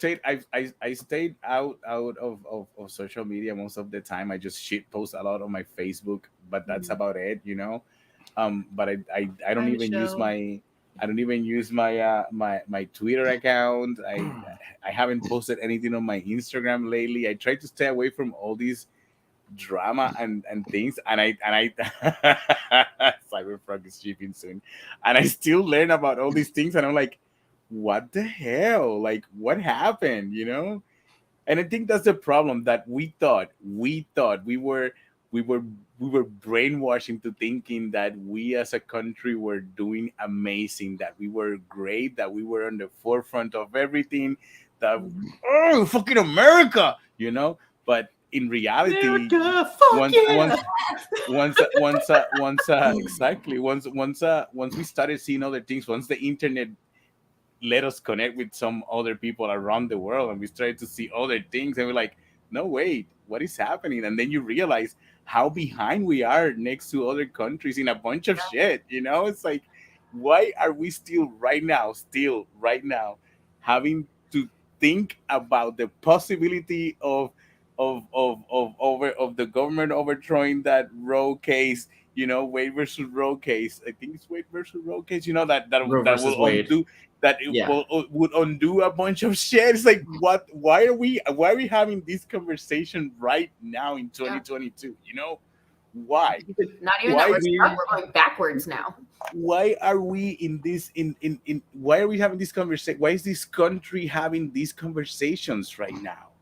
stayed out of social media most of the time. I just shit post a lot on my Facebook, but that's about it, you know. But I don't even use my I don't even use my my Twitter account. I haven't posted anything on my Instagram lately. I try to stay away from all these drama and things, and I Cyberpunk is shipping soon, and I still learn about all these things, and I'm like, what the hell? Like, what happened? And I think that's the problem, that we thought we were we were brainwashing to thinking that we as a country were doing amazing, that we were great, that we were on the forefront of everything, that fucking America. But in reality, America, fuck once yeah! once we started seeing other things, once the internet let us connect with some other people around the world, and we started to see other things, and we're like, no, wait, what is happening? And then you realize how behind we are next to other countries in a bunch of shit. It's like, why are we still right now having to think about the possibility of the government overthrowing that Roe case, Wade versus Roe case. I think it's Wade versus Roe case. That Roe that versus will Wade. undo that it Yeah. would undo a bunch of shit. It's like, what? Why are we having this conversation right now in 2022? Why? Not even Why that we're going backwards now. Why are we in this in why are we having this conversation? Why is this country having these conversations right now?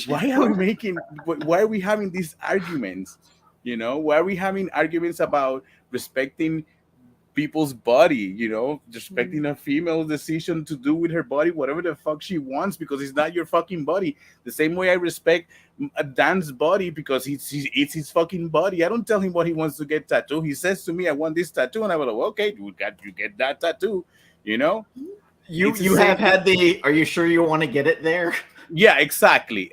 Why are we having these arguments? Why are we having arguments about respecting people's body, respecting a female's decision to do with her body whatever the fuck she wants, because it's not your fucking body? The same way I respect a Dan's body because it's his fucking body. I don't tell him what he wants to get tattooed. He says to me, I want this tattoo, and I'm like, okay, you get that tattoo. You have had the, are you sure you want to get it there? Yeah, exactly.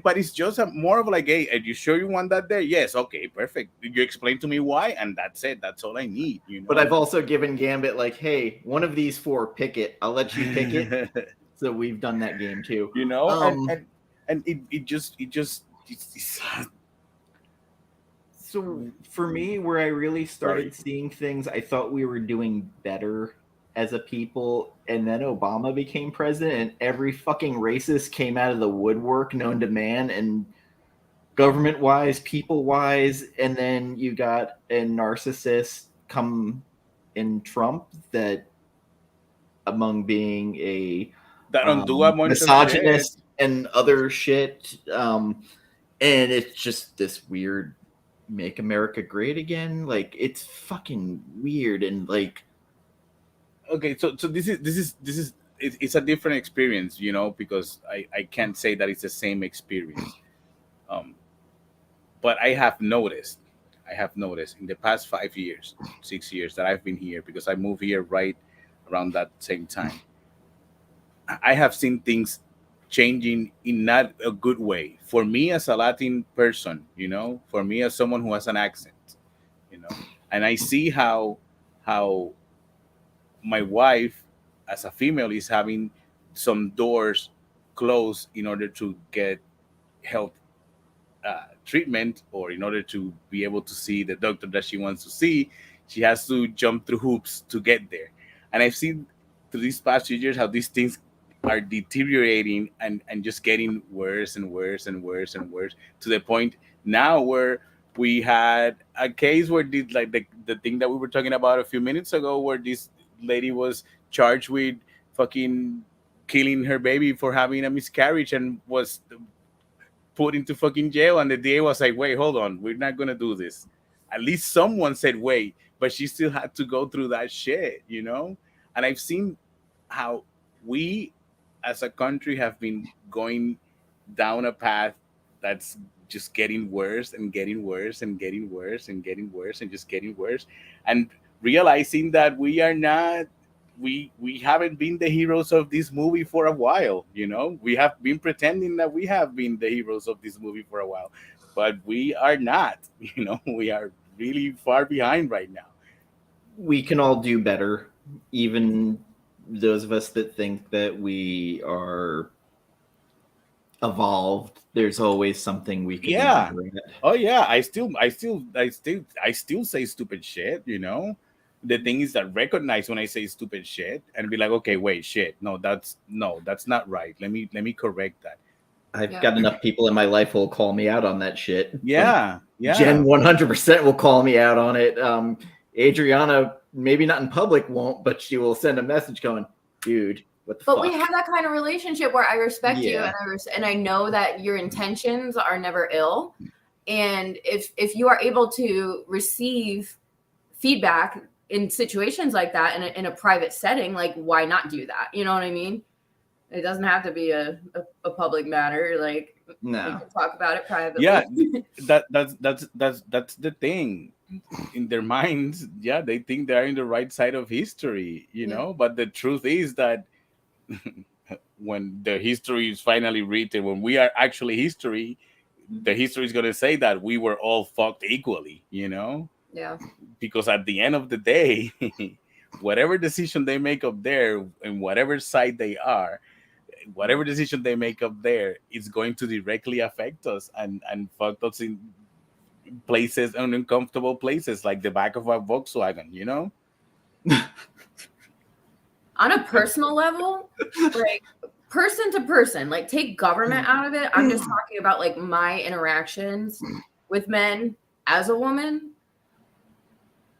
But it's just more of like, hey, are you sure you want that there? Yes, okay, perfect. You explain to me why, and that's it. That's all I need. But I've also given Gambit like, hey, one of these four, pick it. I'll let you pick it. So we've done that game too. And it just So for me, where I really started seeing things, I thought we were doing better as a people, and then Obama became president, and every fucking racist came out of the woodwork known to man, and government-wise, people-wise, and then you got a narcissist come in Trump that, among being a misogynist and other shit, and it's just this weird make America great again. Like, it's fucking weird, and like, okay, so this is it's a different experience, because I can't say that it's the same experience. But I have noticed in the past 5 years, 6 years that I've been here, because I moved here right around that same time. I have seen things changing in not a good way. For me as a Latin person, for me as someone who has an accent, and I see how my wife as a female is having some doors closed in order to get health treatment, or in order to be able to see the doctor that she wants to see. She has to jump through hoops to get there. And I've seen through these past few years how these things are deteriorating and just getting worse and worse and worse and worse, to the point now where we had a case where the thing that we were talking about a few minutes ago, where this lady was charged with fucking killing her baby for having a miscarriage and was put into fucking jail, and the DA was like, wait, hold on, we're not gonna do this. At least someone said wait, but she still had to go through that shit. And I've seen how we as a country have been going down a path that's just getting worse and getting worse and getting worse and getting worse and just getting worse, and realizing that we are not we haven't been the heroes of this movie for a while. We have been pretending that we have been the heroes of this movie for a while, but we are not. We are really far behind right now. We can all do better, even those of us that think that we are evolved. There's always something we can do better at. Oh yeah, I still say stupid shit, The thing is that recognize when I say stupid shit and be like, okay, wait, shit, no, that's not right. Let me correct that. I've got enough people in my life who will call me out on that shit. Yeah, yeah. Jen 100% will call me out on it. Adriana, maybe not in public, won't, but she will send a message going, dude, what the fuck? But we have that kind of relationship where I respect you and I know that your intentions are never ill. And if you are able to receive feedback in situations like that in a private setting, like, why not do that? You know what I mean? It doesn't have to be a public matter. Like, no, we can talk about it privately. Yeah, that's the thing. In their minds, they think they're in the right side of history, you know. But the truth is that when the history is finally written, when we are actually history, the history is going to say that we were all fucked equally, you know. Yeah. Because at the end of the day, whatever decision they make up there and whatever side they are, whatever decision they make up there is going to directly affect us and fuck us in places, uncomfortable places, like the back of a Volkswagen, you know. On a personal level, like person to person, like take government out of it. I'm just talking about like my interactions with men as a woman.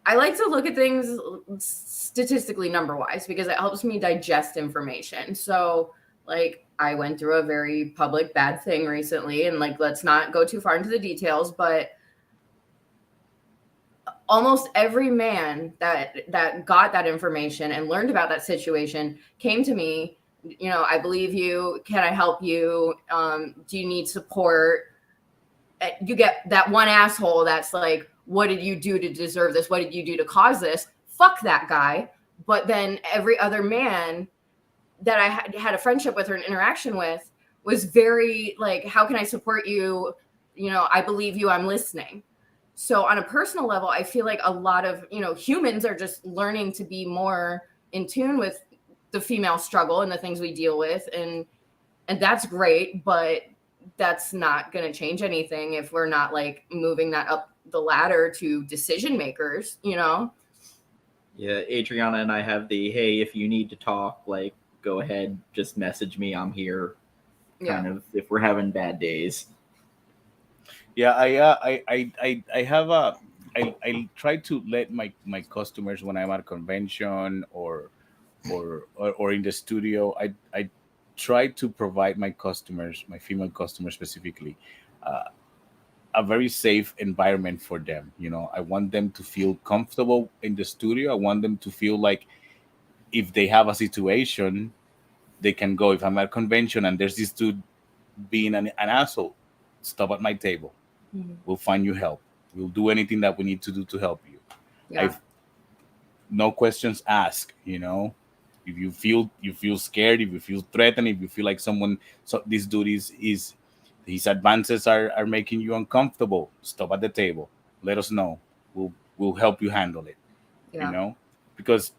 I like to look at things statistically number wise because it helps me digest information. So like I went through a very public bad thing recently, and like, let's not go too far into the details, but almost every man that got that information and learned about that situation came to me, you know, I believe you. Can I help you? Do you need support? You get that one asshole that's like, what did you do to deserve this? What did you do to cause this? Fuck that guy. But then every other man that I had a friendship with or an interaction with was very like, how can I support you? You know, I believe you, I'm listening. So on a personal level, I feel like a lot of, you know, humans are just learning to be more in tune with the female struggle and the things we deal with. And that's great, but that's not going to change anything if we're not like moving that up the ladder to decision makers, you know? Yeah, Adriana and I have the, hey, if you need to talk, like, go ahead, just message me, I'm here, kind of, if we're having bad days. Yeah, I try to let my customers, when I'm at a convention or in the studio, I try to provide my customers, my female customers specifically, a very safe environment for them. You know, I want them to feel comfortable in the studio. I want them to feel like if they have a situation, they can go. If I'm at a convention and there's this dude being an asshole, stop at my table. Mm-hmm. We'll find you help. We'll do anything that we need to do to help you. Yeah. No questions asked, you know. If you feel scared, if you feel threatened, if you feel like this dude is his advances are making you uncomfortable, stop at the table. Let us know. We'll help you handle it. Yeah. You know, because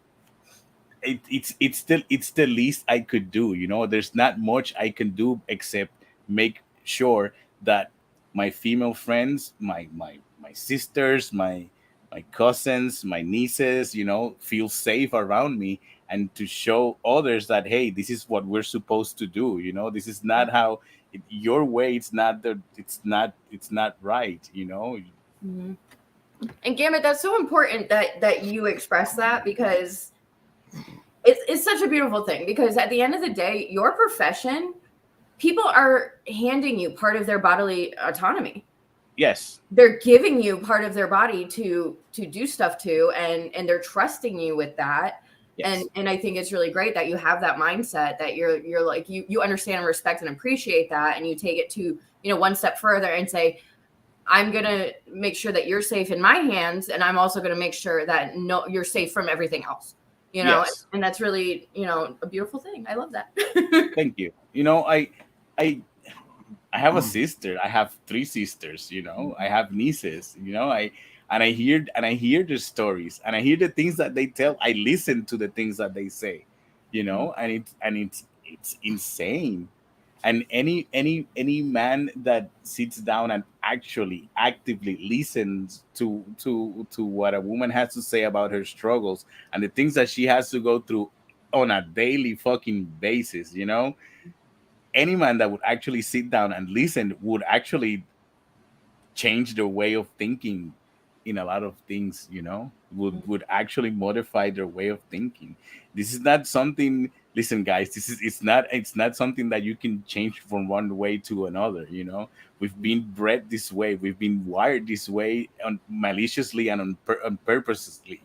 it's the least I could do. You know, there's not much I can do except make sure that my female friends, my sisters, my cousins, my nieces, you know, feel safe around me, and to show others that, hey, this is what we're supposed to do. You know, this is not how your way. It's not right. You know. Mm-hmm. And Gambit, that's so important that you express that, because it's such a beautiful thing. Because at the end of the day, your profession, people are handing you part of their bodily autonomy. Yes. They're giving you part of their body to do stuff to, and they're trusting you with that. Yes. And I think it's really great that you have that mindset, that you're like, you understand and respect and appreciate that, and you take it to, you know, one step further and say, I'm going to make sure that you're safe in my hands, and I'm also going to make sure that you're safe from everything else. You know, yes. And that's really, you know, a beautiful thing. I love that. Thank you. You know, I have a sister. I have 3 sisters. You know, I have nieces. You know, I hear their stories, and I hear the things that they tell. I listen to the things that they say. You know, and it's insane. And any man that sits down and actually actively listens to what a woman has to say about her struggles and the things that she has to go through on a daily fucking basis, any man that would actually sit down and listen would actually change their way of thinking in a lot of things, would actually modify their way of thinking. This is not something, listen guys, it's not something that you can change from one way to another. We've been bred this way, we've been wired this way, maliciously and on purposely.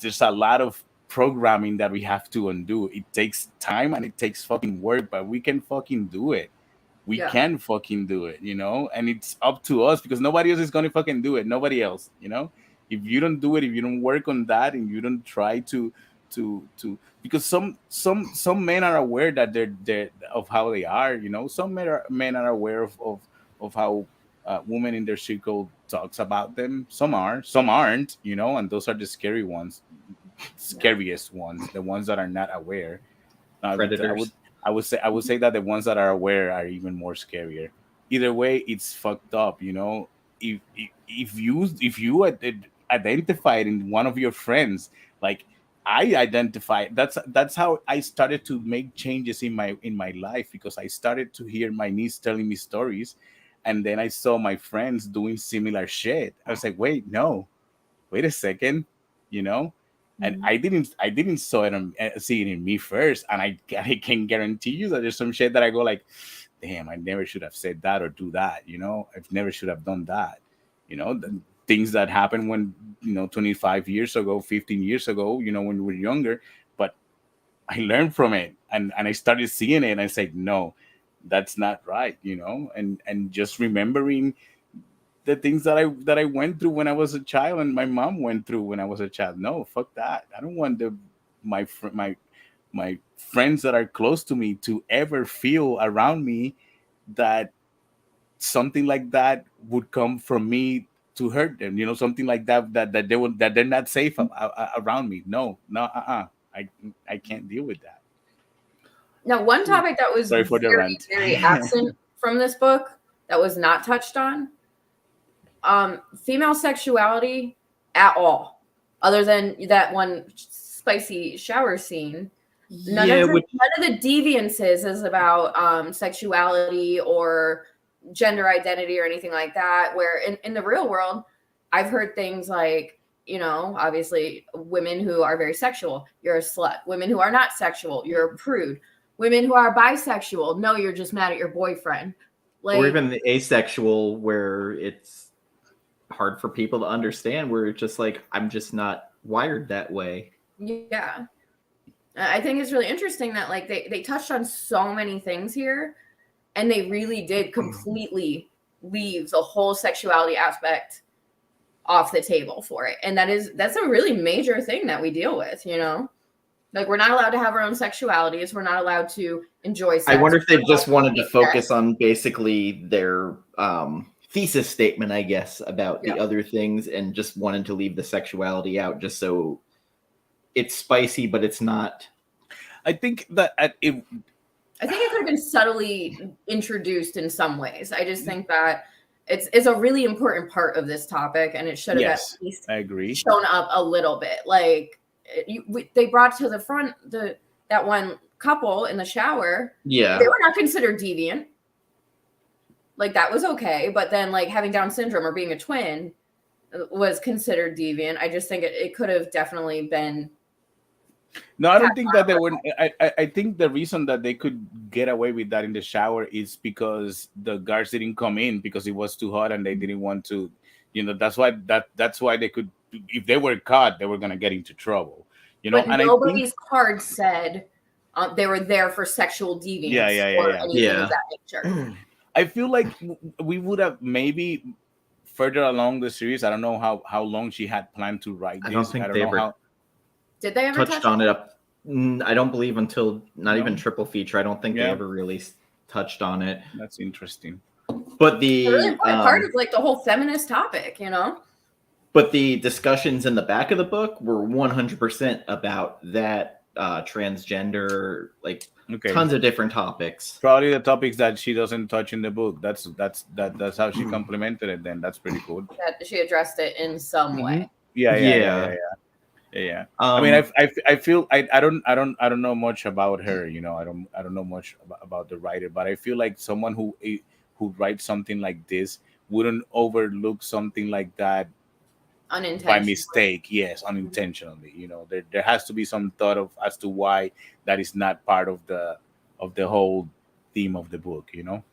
There's a lot of programming that we have to undo. It takes time and it takes fucking work, but we can fucking do it. We can fucking do it, and it's up to us because nobody else is going to fucking do it. Nobody else, if you don't do it, if you don't work on that and you don't try to because some men are aware that they're of how they are, some men are aware of how women in their circle talks about them. Some are, some aren't, and those are the scariest ones, the ones that are not aware. Predators. I would say that the ones that are aware are even more scarier. Either way, it's fucked up. If you identify it in one of your friends, like I identify, that's how I started to make changes in my life, because I started to hear my niece telling me stories, and then I saw my friends doing similar shit. I was like, wait a second, and I didn't see it in me first, and I can guarantee you that there's some shit that I go like, damn, I never should have said that or do that. I never should have done that. The things that happened when 25 years ago, 15 years ago, when we were younger, but I learned from it, and I started seeing it, and I said, no, that's not right. And just remembering the things that I went through when I was a child and my mom went through when I was a child. No, fuck that. I don't want my friends that are close to me to ever feel around me that something like that would come from me to hurt them. Something like that they're not safe around me. No, I can't deal with that. Now, one topic that was very, very absent from this book that was not touched on. Female sexuality at all, other than that one spicy shower scene. None of the deviances is about sexuality or gender identity or anything like that, where in the real world, I've heard things like, obviously women who are very sexual, you're a slut. Women who are not sexual, you're a prude. Women who are bisexual, no, you're just mad at your boyfriend. Or even the asexual, where it's hard for people to understand, where it's just like, I'm just not wired that way. Yeah. I think it's really interesting that like they touched on so many things here, and they really did completely leave the whole sexuality aspect off the table for it. And that's a really major thing that we deal with, like we're not allowed to have our own sexualities. We're not allowed to enjoy sex. I wonder if they just wanted to focus on basically their thesis statement, I guess, about the other things, and just wanted to leave the sexuality out just so it's spicy, but it's not. I think that it could have been subtly introduced in some ways. I just think that it's a really important part of this topic, and it should have at least shown up a little bit. Like they brought to the front that one couple in the shower. Yeah, they were not considered deviant. Like that was okay, but then like having Down syndrome or being a twin was considered deviant. I just think it could have definitely been. No, I don't think that they would. I think the reason that they could get away with that in the shower is because the guards didn't come in because it was too hot and they didn't want to. That's why they could. If they were caught, they were gonna get into trouble. But and nobody's card said they were there for sexual deviance or anything of that nature. I feel like we would have maybe further along the series. I don't know how long she had planned to write this. I don't think they ever did they ever touched on it up. I don't believe until not even triple feature. I don't think they ever really touched on it. That's interesting. But the really important part of like the whole feminist topic, But the discussions in the back of the book were 100% about that transgender, like tons of different topics. Probably the topics that she doesn't touch in the book. That's how she complemented it. Then that's pretty cool. That she addressed it in some way. Yeah. I mean, I feel I don't know much about her. You know, I don't know much about the writer, but I feel like someone who writes something like this wouldn't overlook something like that by mistake. Yes, unintentionally. You know, there has to be some thought of as to why that is not part of the whole theme of the book. You know.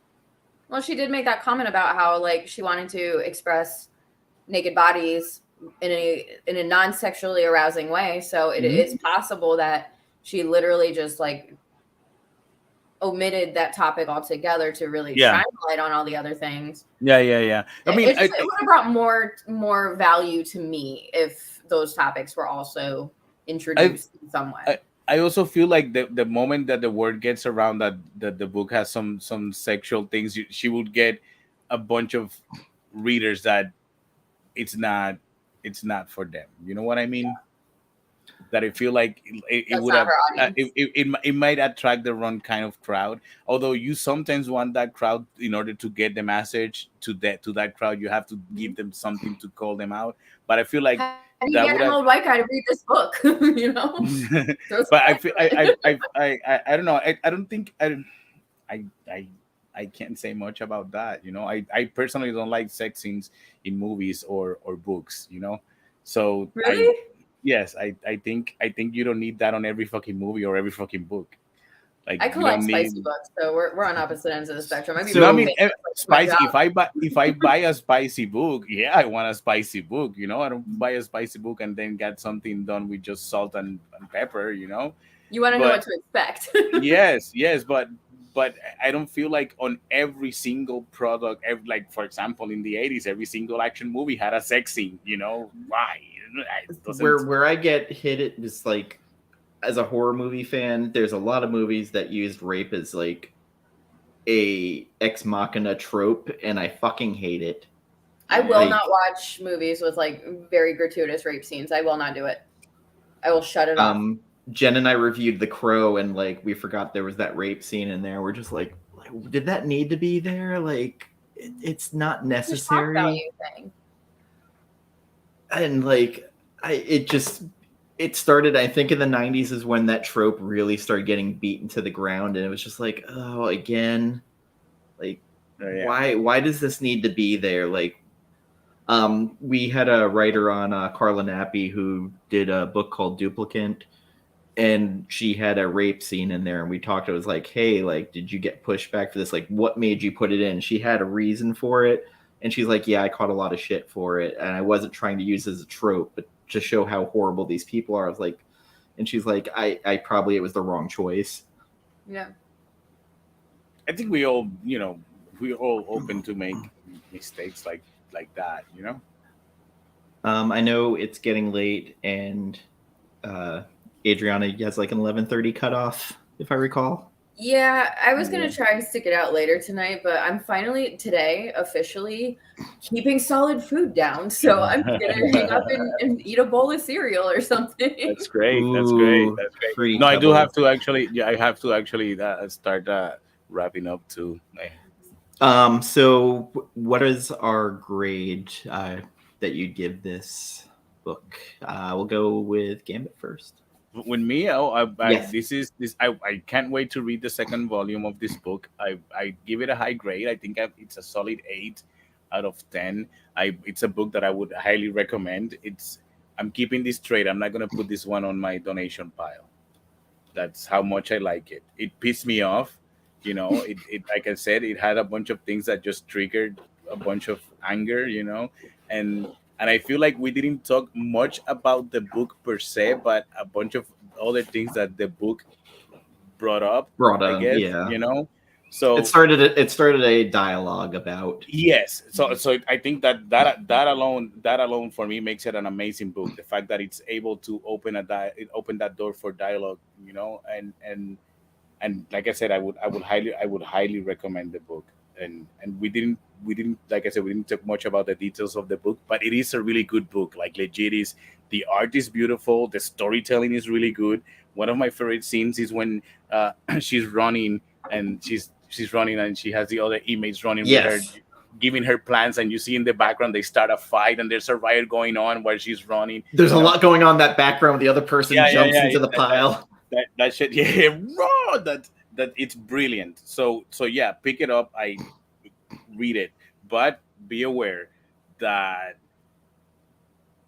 Well, she did make that comment about how like she wanted to express naked bodies in a non-sexually arousing way. So it is possible that she literally just like omitted that topic altogether to really shine light on all the other things. Yeah. I mean, it would have brought more value to me if those topics were also introduced in some way. I also feel like the moment that the word gets around that the book has some sexual things, she would get a bunch of readers that it's not for them. You know what I mean? That I feel like it would have it might attract the wrong kind of crowd. Although you sometimes want that crowd in order to get the message to that crowd, you have to give them something to call them out. But I feel like you get an old white guy to read this book, you know. But I feel I don't know. I don't think I can't say much about that. You know, I personally don't like sex scenes in movies or books. You know, so really. Yes, I think you don't need that on every fucking movie or every fucking book. Like I collect spicy books, so we're on opposite ends of the spectrum. I mean, spicy. If I buy a spicy book, yeah, I want a spicy book. You know, I don't buy a spicy book and then get something done with just salt and pepper. You know, you want to know what to expect. yes, but I don't feel like on every single product, like for example, in the 80s, every single action movie had a sex scene. You know, why? Where I get hit, it is like, as a horror movie fan, there's a lot of movies that used rape as like a ex machina trope, and I fucking hate it. I will not watch movies with like very gratuitous rape scenes. I will not do it. I will shut it off. Jen and I reviewed The Crow, and like we forgot there was that rape scene in there. We're just like did that need to be there? Like, it's not necessary. It's a shock value thing. And like, it started, I think in the 90s is when that trope really started getting beaten to the ground, and it was just like, oh, again, like, why does this need to be there? Like, we had a writer on, Carla Nappi, who did a book called Duplicant, and she had a rape scene in there, and we talked. It was like, hey, like, did you get pushback for this? Like, what made you put it in? She had a reason for it. And she's like, yeah, I caught a lot of shit for it. And I wasn't trying to use it as a trope, but to show how horrible these people are. I was like, and she's like, I probably, it was the wrong choice. Yeah. I think we all open to make mistakes like that, you know? I know it's getting late, and Adriana has like an 11:30 cutoff, if I recall. Yeah, I was going to try and stick it out later tonight, but I'm finally today officially keeping solid food down. So I'm going to hang up and eat a bowl of cereal or something. That's great. That's great. No, I do have to actually, I have to actually start wrapping up too. So what is our grade that you'd give this book? We'll go with Gambit first. With me, Yes. I can't wait to read the second volume of this book. I give it a high grade. I think it's a solid 8 out of 10. It's a book that I would highly recommend. I'm keeping this straight. I'm not gonna put this one on my donation pile. That's how much I like it. It pissed me off, you know. It like I said, it had a bunch of things that just triggered a bunch of anger, you know, and I feel like we didn't talk much about the book per se, but a bunch of other things that the book brought up, I guess, yeah. You know, so it started a dialogue about. Yes, so I think that alone for me makes it an amazing book. The fact that it's able to open that door for dialogue, you know, and like I said, I would highly recommend the book. And we didn't like I said, we didn't talk much about the details of the book, but it is a really good book. Like, legit, is the art is beautiful, the storytelling is really good, one of my favorite scenes is when she's running and she's running and she has the other inmates running with her, giving her plans, and you see in the background they start a fight and there's a riot going on while she's running. There's a lot going on in that background. The other person jumps into the pile. That shit, that it's brilliant. So yeah, pick it up. I read it, but be aware that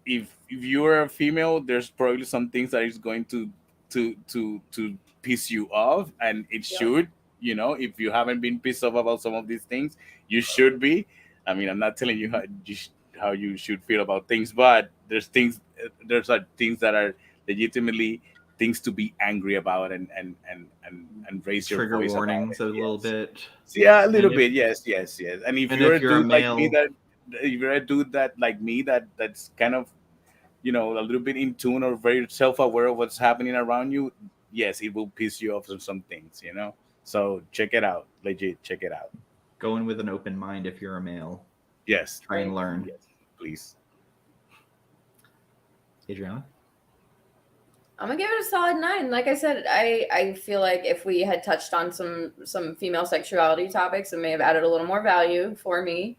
if you're a female, there's probably some things that is going to piss you off, and it should. If you haven't been pissed off about some of these things, you should be. I mean, I'm not telling you how you should feel about things, but there's things that are legitimately things to be angry about and raise your voice. Trigger warnings a little bit. Yeah, a little bit. Yes. And if you're a dude male, like me, if you're a dude that like me, that's kind of a little bit in tune or very self-aware of what's happening around you, yes, it will piss you off on some things. So check it out. Legit, check it out. Go in with an open mind if you're a male. Yes. Try and learn. Yes, please. Adriana? I'm gonna give it a solid 9. Like I said, I feel like if we had touched on some female sexuality topics, it may have added a little more value for me.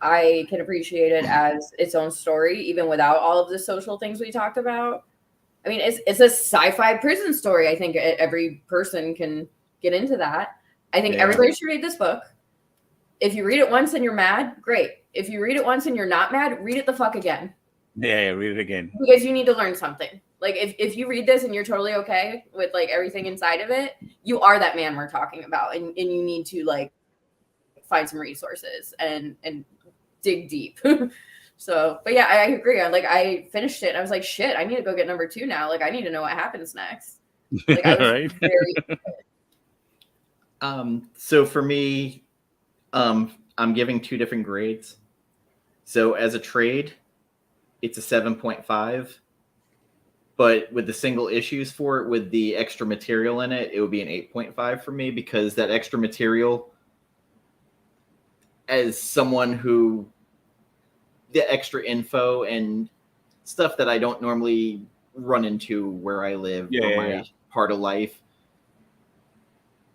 I can appreciate it as its own story, even without all of the social things we talked about. I mean, it's a sci-fi prison story. I think every person can get into that. I think everybody should read this book. If you read it once and you're mad, great. If you read it once and you're not mad, read it the fuck again. Yeah, read it again. Because you need to learn something. Like, if you read this and you're totally okay with, like, everything inside of it, you are that man we're talking about. And you need to, like, find some resources and dig deep. So, but yeah, I agree. I finished it and I was like, shit, I need to go get number 2 now. Like, I need to know what happens next. Like, I was right. very... So for me, I'm giving 2 different grades. So as a trade, it's a 7.5. But with the single issues for it, with the extra material in it, it would be an 8.5 for me, because that extra material, as someone who, the extra info and stuff that I don't normally run into where I live or my part of life,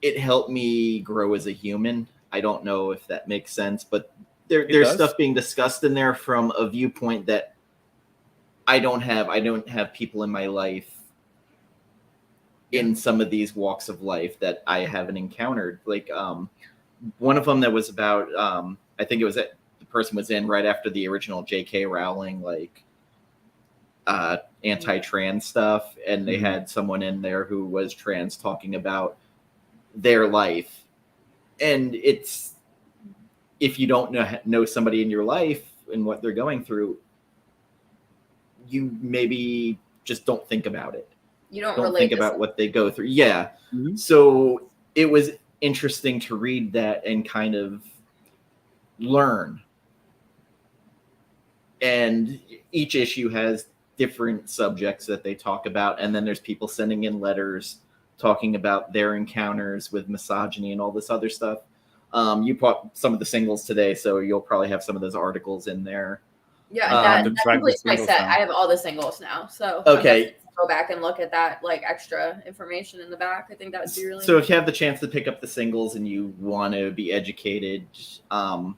it helped me grow as a human. I don't know if that makes sense, but there's stuff being discussed in there from a viewpoint that I don't have people in my life in some of these walks of life that I haven't encountered. Like one of them that was about, I think it was that the person was in right after the original J.K. Rowling, like anti-trans stuff. And they had someone in there who was trans talking about their life. And it's, if you don't know somebody in your life and what they're going through, you maybe just don't think about it. You don't think about what they go through. Yeah. Mm-hmm. So it was interesting to read that and kind of learn. And each issue has different subjects that they talk about. And then there's people sending in letters talking about their encounters with misogyny and all this other stuff. You bought some of the singles today, so you'll probably have some of those articles in there. Yeah, that completes my set. I have all the singles now, so okay. Go back and look at that, like, extra information in the back. I think that would be really so nice. If you have the chance to pick up the singles and you want to be educated, do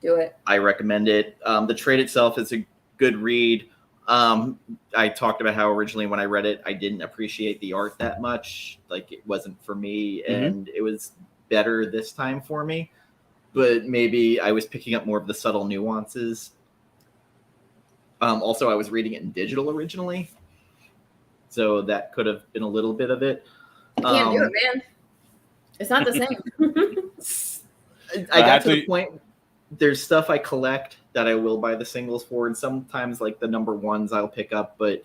it. I recommend it. The trade itself is a good read. I talked about how originally when I read it, I didn't appreciate the art that much. Like, it wasn't for me, and it was better this time for me. But maybe I was picking up more of the subtle nuances. Also, I was reading it in digital originally, so that could have been a little bit of it. You can't do it, man. It's not the same. I got to the point. There's stuff I collect that I will buy the singles for, and sometimes, like, the number ones I'll pick up. But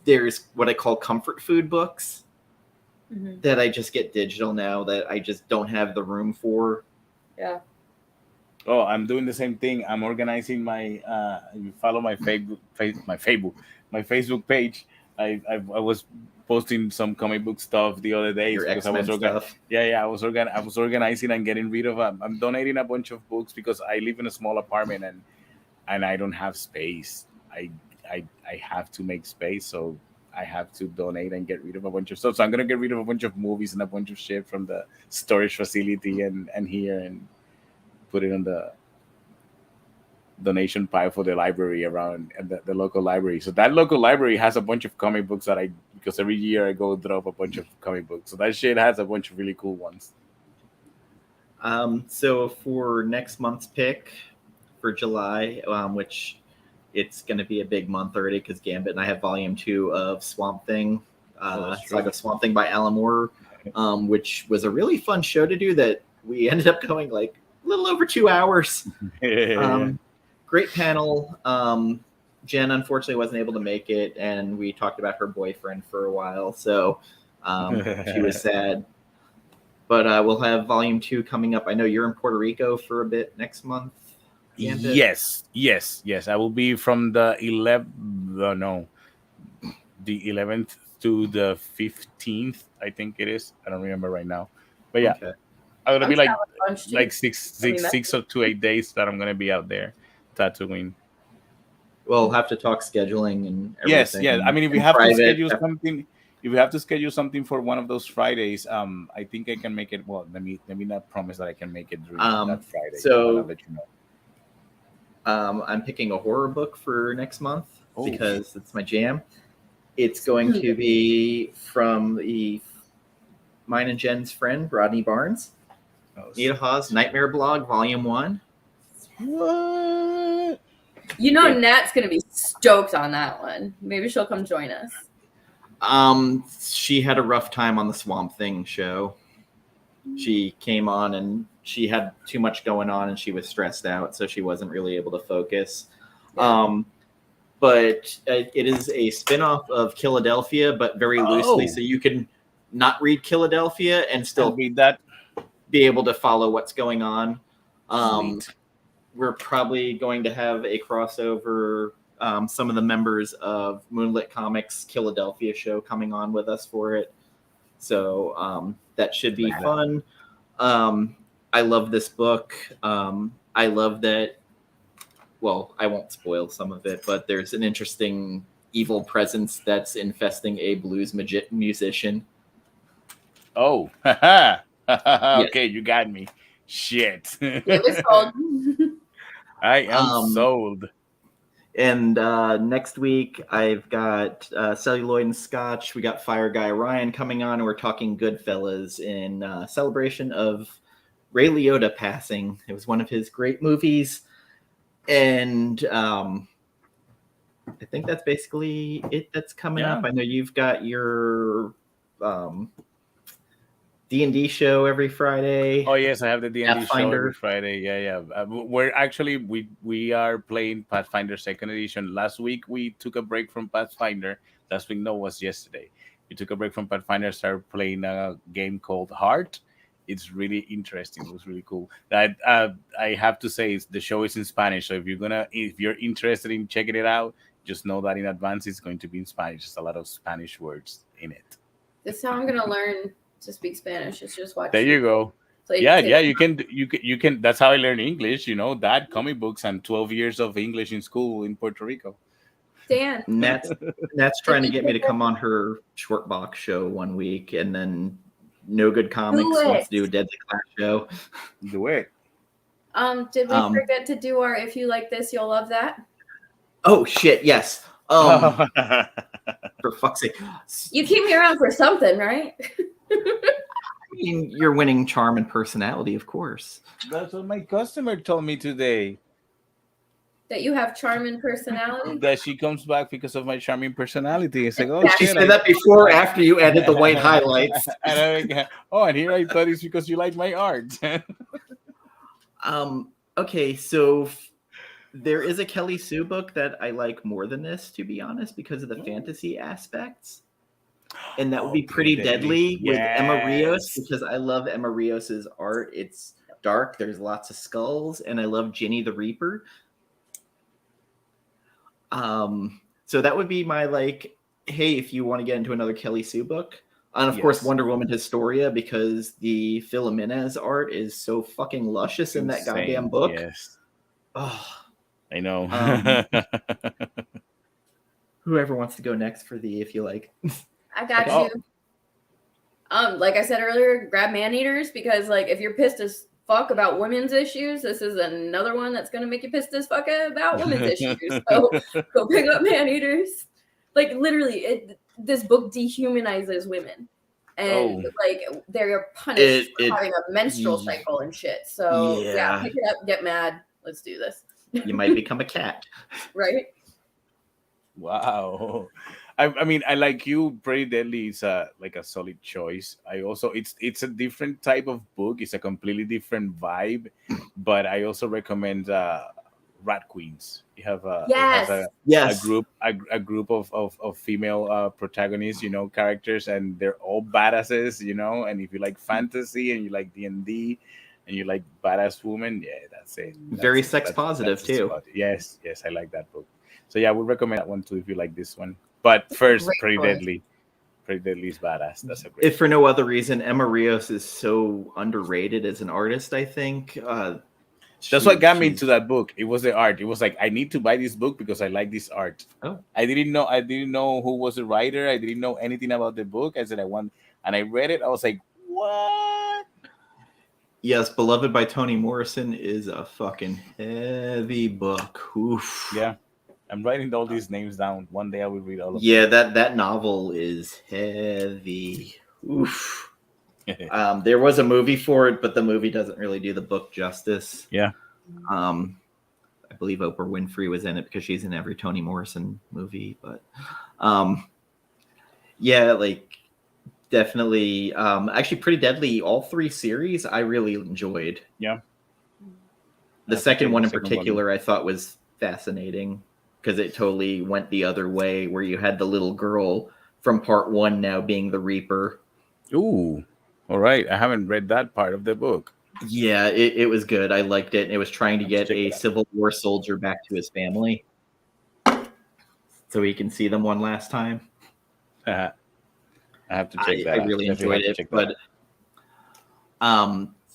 there's what I call comfort food books that I just get digital now that I just don't have the room for. Yeah. Oh, I'm doing the same thing. I'm organizing my. You follow my Facebook page. I was posting some comic book stuff the other day. Your X-Men stuff. Yeah. I was organizing and getting rid of. I'm donating a bunch of books because I live in a small apartment and I don't have space. I have to make space, so I have to donate and get rid of a bunch of stuff. So I'm gonna get rid of a bunch of movies and a bunch of shit from the storage facility and here and put it on the donation pile for the library around and the local library. So that local library has a bunch of comic books that because every year I go drop a bunch of comic books. So that shit has a bunch of really cool ones. So for next month's pick for July, which it's going to be a big month already because Gambit and I have volume 2 of Swamp Thing. Saga Swamp Thing by Alan Moore, which was a really fun show to do that we ended up going like a little over 2 hours. Great panel. Jen unfortunately wasn't able to make it, and we talked about her boyfriend for a while, so she was sad. But we'll have volume 2 coming up. I know you're in Puerto Rico for a bit next month. Gambit. Yes. I will be from the 11th to the 15th. I think it is. I don't remember right now, but yeah, okay. I'm gonna be like 6 or 2 8 days that I'm gonna be out there tattooing. We'll have to talk scheduling and everything. Yes. I mean, if we have to schedule something. If we have to schedule something for one of those Fridays, I think I can make it. Well, let me not promise that I can make it during that Friday. So I'll let you know. I'm picking a horror book for next month because it's my jam. It's going to be from mine and Jen's friend, Rodney Barnes. Nita Hawes, Nightmare Blog, Volume 1. What? You know, Nat's going to be stoked on that one. Maybe she'll come join us. She had a rough time on the Swamp Thing show. She came on and she had too much going on and she was stressed out, so she wasn't really able to focus. But it is a spin-off of Philadelphia, but very loosely, so you can not read Philadelphia and still read that, be able to follow what's going on. We're probably going to have a crossover. Some of the members of Moonlit Comics Philadelphia show coming on with us for it. So that should be fun. I love this book. I love that. Well, I won't spoil some of it, but there's an interesting evil presence that's infesting a blues musician. Oh, okay, you got me. Shit. It was sold. I am sold. And next week, I've got Celluloid and Scotch. We got Fire Guy Ryan coming on, and we're talking Goodfellas in celebration of Ray Liotta passing. It was one of his great movies. And I think that's basically it that's coming up. I know you've got your D&D show every Friday. Oh yes, I have the D&D show every Friday. Yeah. We're actually we are playing Pathfinder 2nd Edition. Last week we took a break from Pathfinder. Last week was yesterday. We took a break from Pathfinder, started playing a game called Heart. It's really interesting. It was really cool. I have to say the show is in Spanish, so if you're interested in checking it out, just know that in advance it's going to be in Spanish. There's a lot of Spanish words in it. This is how I'm gonna learn to speak Spanish. It's just watch. There you go. You can. That's how I learned English. That comic books and 12 years of English in school in Puerto Rico. Dan. Nat's trying to get me to come on her short box show one week, and then No Good Comics wants to do a Deadly Class show. Do it. Did we forget to do our If You Like This, You'll Love That? Oh shit, yes. For fuck's sake. You keep me around for something, right? I mean, you're winning charm and personality, of course. That's what my customer told me today. That you have charm and personality? That she comes back because of my charming personality. It's like, oh, she said that before or after you added the white highlights. And here I thought it's because you like my art. Okay, so there is a Kelly Sue book that I like more than this, to be honest, because of the fantasy aspects. And that would be Pretty Deadly with Emma Rios, because I love Emma Rios's art. It's dark, there's lots of skulls, and I love Ginny the Reaper. So that would be my hey, if you want to get into another Kelly Sue book. And of course, Wonder Woman Historia, because the Phil Jimenez art is so fucking luscious in that goddamn book. Yes. Oh, I know. Whoever wants to go next for the if you like. I got you. Like I said earlier, grab man-eaters, because like if you're pissed as fuck about women's issues, this is another one that's gonna make you pissed as fuck about women's issues. So go pick up man-eaters. Like literally, this book dehumanizes women, and like they're punished for having a menstrual cycle and shit. So yeah, pick it up, get mad. Let's do this. You might become a cat, right? Wow. I mean, I like you. Pretty Deadly is like a solid choice. I also it's a different type of book. It's a completely different vibe, but I also recommend Rat Queens. You have it has a group of female protagonists, characters, and they're all badasses, And if you like fantasy and you like D&D and you like badass women, that's it. Very sex positive too. Yes, I like that book. So yeah, I would recommend that one too if you like this one. But first, Pretty Deadly. Pretty Deadly is badass. That's a great. If for no other reason, Emma Rios is so underrated as an artist, I think. That's what got me into that book. It was the art. It was like, I need to buy this book because I like this art. Oh. I didn't know who was the writer. I didn't know anything about the book. I said I want, and I read it. I was like, what? Yes, Beloved by Toni Morrison is a fucking heavy book. Oof. Yeah. I'm writing all these names down. One day I will read all of them. Yeah, that novel is heavy. Oof. There was a movie for it, but the movie doesn't really do the book justice. Yeah. I believe Oprah Winfrey was in it because she's in every Toni Morrison movie. But yeah, like definitely. Actually, Pretty Deadly. All 3 series I really enjoyed. Yeah. The second one in particular, I thought was fascinating, because it totally went the other way, where you had the little girl from part 1 now being the Reaper. Ooh, all right. I haven't read that part of the book. Yeah, it was good. I liked it. It was trying to get a Civil War soldier back to his family so he can see them one last time. I have to check that out. I really enjoyed it. But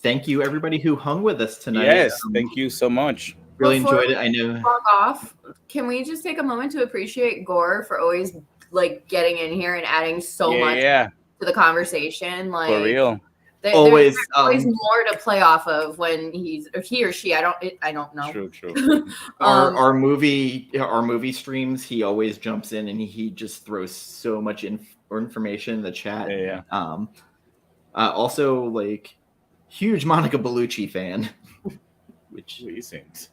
thank you, everybody who hung with us tonight. Yes, thank you so much. Really enjoyed it. I know. Log off. Can we just take a moment to appreciate Gore for always like getting in here and adding so much to the conversation? Like for real. There's always more to play off of when he or she. I don't know. True. Our movie streams, he always jumps in and he just throws so much information in the chat. Yeah. Also, like, huge Monica Bellucci fan. Which isn't.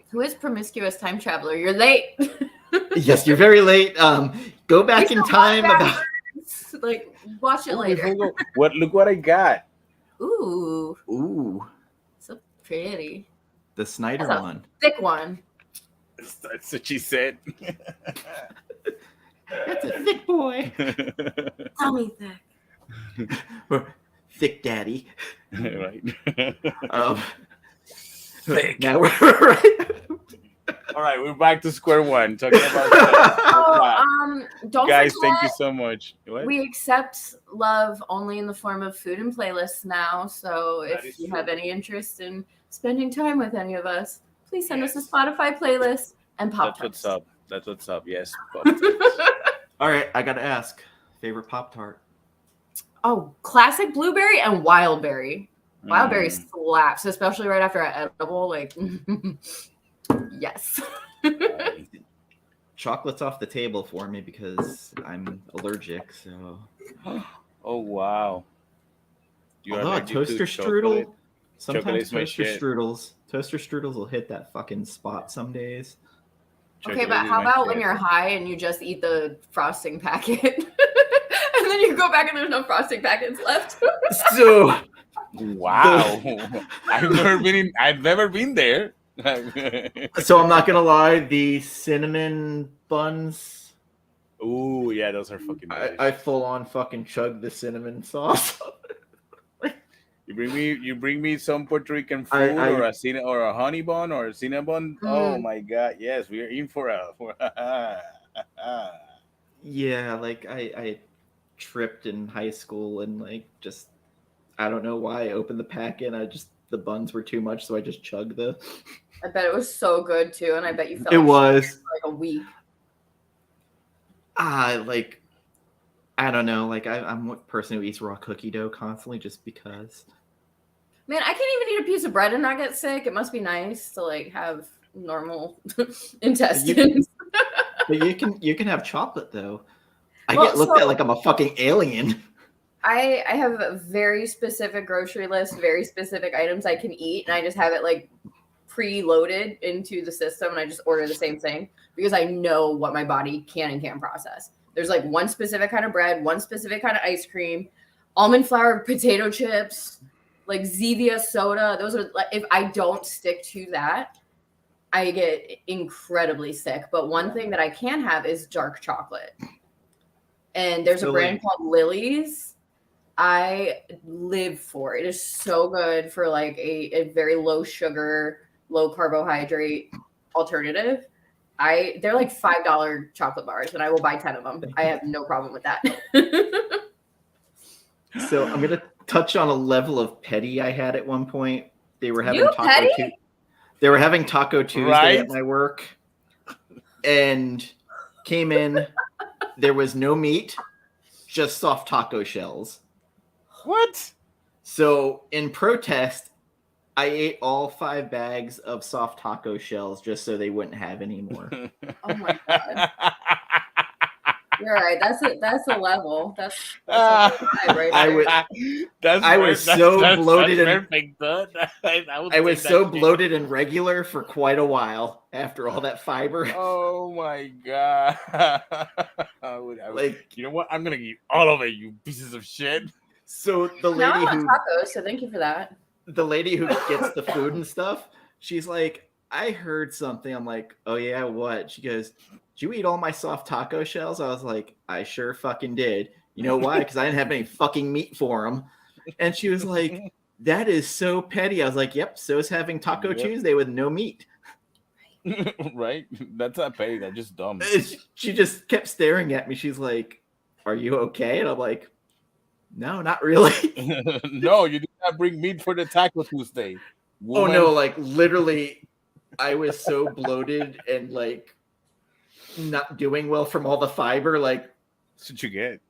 Who is Promiscuous Time Traveler? You're late. Yes, you're very late. Go back in time. Like, watch it later. Look what I got. Ooh. So pretty. The Snyder one. Thick one. That's what she said. That's a thick boy. Tell me thick. Thick daddy. Right. Thick. Now we're right. All right, we're back to square one. Talking about don't guys, forget, thank you so much. What? We accept love only in the form of food and playlists now. So if you have any interest in spending time with any of us, please send us a Spotify playlist and Pop-Tarts. That's what's up. Yes. All right, I gotta ask. Favorite Pop-Tart? Oh, classic blueberry and wildberry. Wildberry slaps, especially right after an edible. Like, yes. Chocolate's off the table for me because I'm allergic. So. Oh wow. Toaster strudel. Sometimes toaster strudels will hit that fucking spot some days. Okay, but how about when you're high and you just eat the frosting packet, and then you go back and there's no frosting packets left? So, wow, I've never been there. So I'm not gonna lie, the cinnamon buns. Ooh, yeah, those are fucking nice. I full on fucking chug the cinnamon sauce. You bring me some Puerto Rican food or a honey bun or a cinnamon. Oh my god, yes, we are in for a Yeah, like I tripped in high school and like just I don't know why I opened the packet and the buns were too much, so I just chugged the. I bet it was so good too, and I bet you felt it was for like a week. Like, I don't know. Like, I'm a person who eats raw cookie dough constantly just because. Man, I can't even eat a piece of bread and not get sick. It must be nice to like have normal intestines. But you can have chocolate though. I get looked at like I'm a fucking alien. I have a very specific grocery list, very specific items I can eat, and I just have it like preloaded into the system, and I just order the same thing because I know what my body can and can't process. There's like one specific kind of bread, one specific kind of ice cream, almond flour potato chips, like Zevia soda. Those are like, if I don't stick to that, I get incredibly sick. But one thing that I can have is dark chocolate. And there's a brand called Lily's. I live for it. It is so good for like a very low sugar, low carbohydrate alternative. They're like $5 chocolate bars, and I will buy 10 of them. I have no problem with that. So I'm gonna touch on a level of petty I had at one point. They were having Taco Tuesday at my work, and came in. There was no meat, just soft taco shells. What? So in protest, I ate all 5 bags of soft taco shells just so they wouldn't have any more. Oh my god! You're right. That's a level. That's right there. I was so bloated and regular for quite a while after all that fiber. Oh my god! You know what? I'm gonna eat all of it, you pieces of shit. So the lady now I'm on tacos, so thank you for that. The lady who gets the food and stuff, she's like, I heard something. I'm like, oh yeah, what? She goes, did you eat all my soft taco shells? I was like, I sure fucking did. You know why? Because I didn't have any fucking meat for them. And she was like, that is so petty. I was like, yep, so is having Taco Tuesday with no meat. Right? That's not petty. That's just dumb. She just kept staring at me. She's like, are you okay? And I'm like, no, not really. No, you did not bring meat for the Taco Tuesday. Woman. Oh no, like literally, I was so bloated and like not doing well from all the fiber. Like, that's what you get.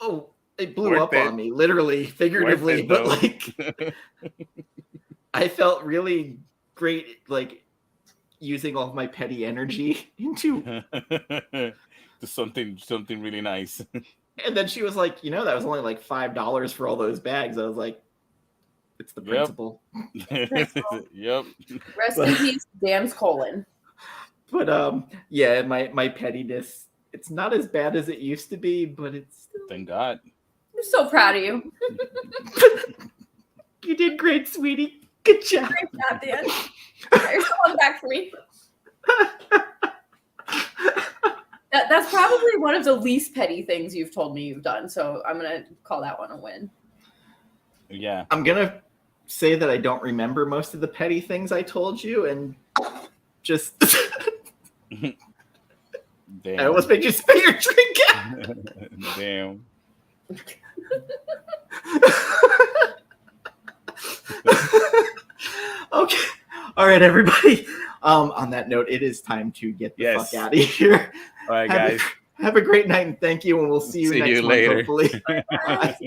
Oh, it blew up on me, literally, figuratively, but like, I felt really great, like using all of my petty energy into something really nice. And then she was like, you know, that was only like $5 for all those bags. I was like, it's the principle. Yep. Rest in peace, Dan's colon. But yeah, my pettiness, it's not as bad as it used to be, but it's still... Thank God. I'm so proud of you. You did great, sweetie. Good job. Great job, Dan. There's someone back for me. That's probably one of the least petty things you've told me you've done. So I'm going to call that one a win. Yeah. I'm going to say that I don't remember most of the petty things I told you and just... Damn. I almost made you spill your drink out. Damn. Okay. All right, everybody. On that note, it is time to get the fuck out of here. All right, guys. Have a great night and thank you, and we'll see you next month, later. hopefully. Bye.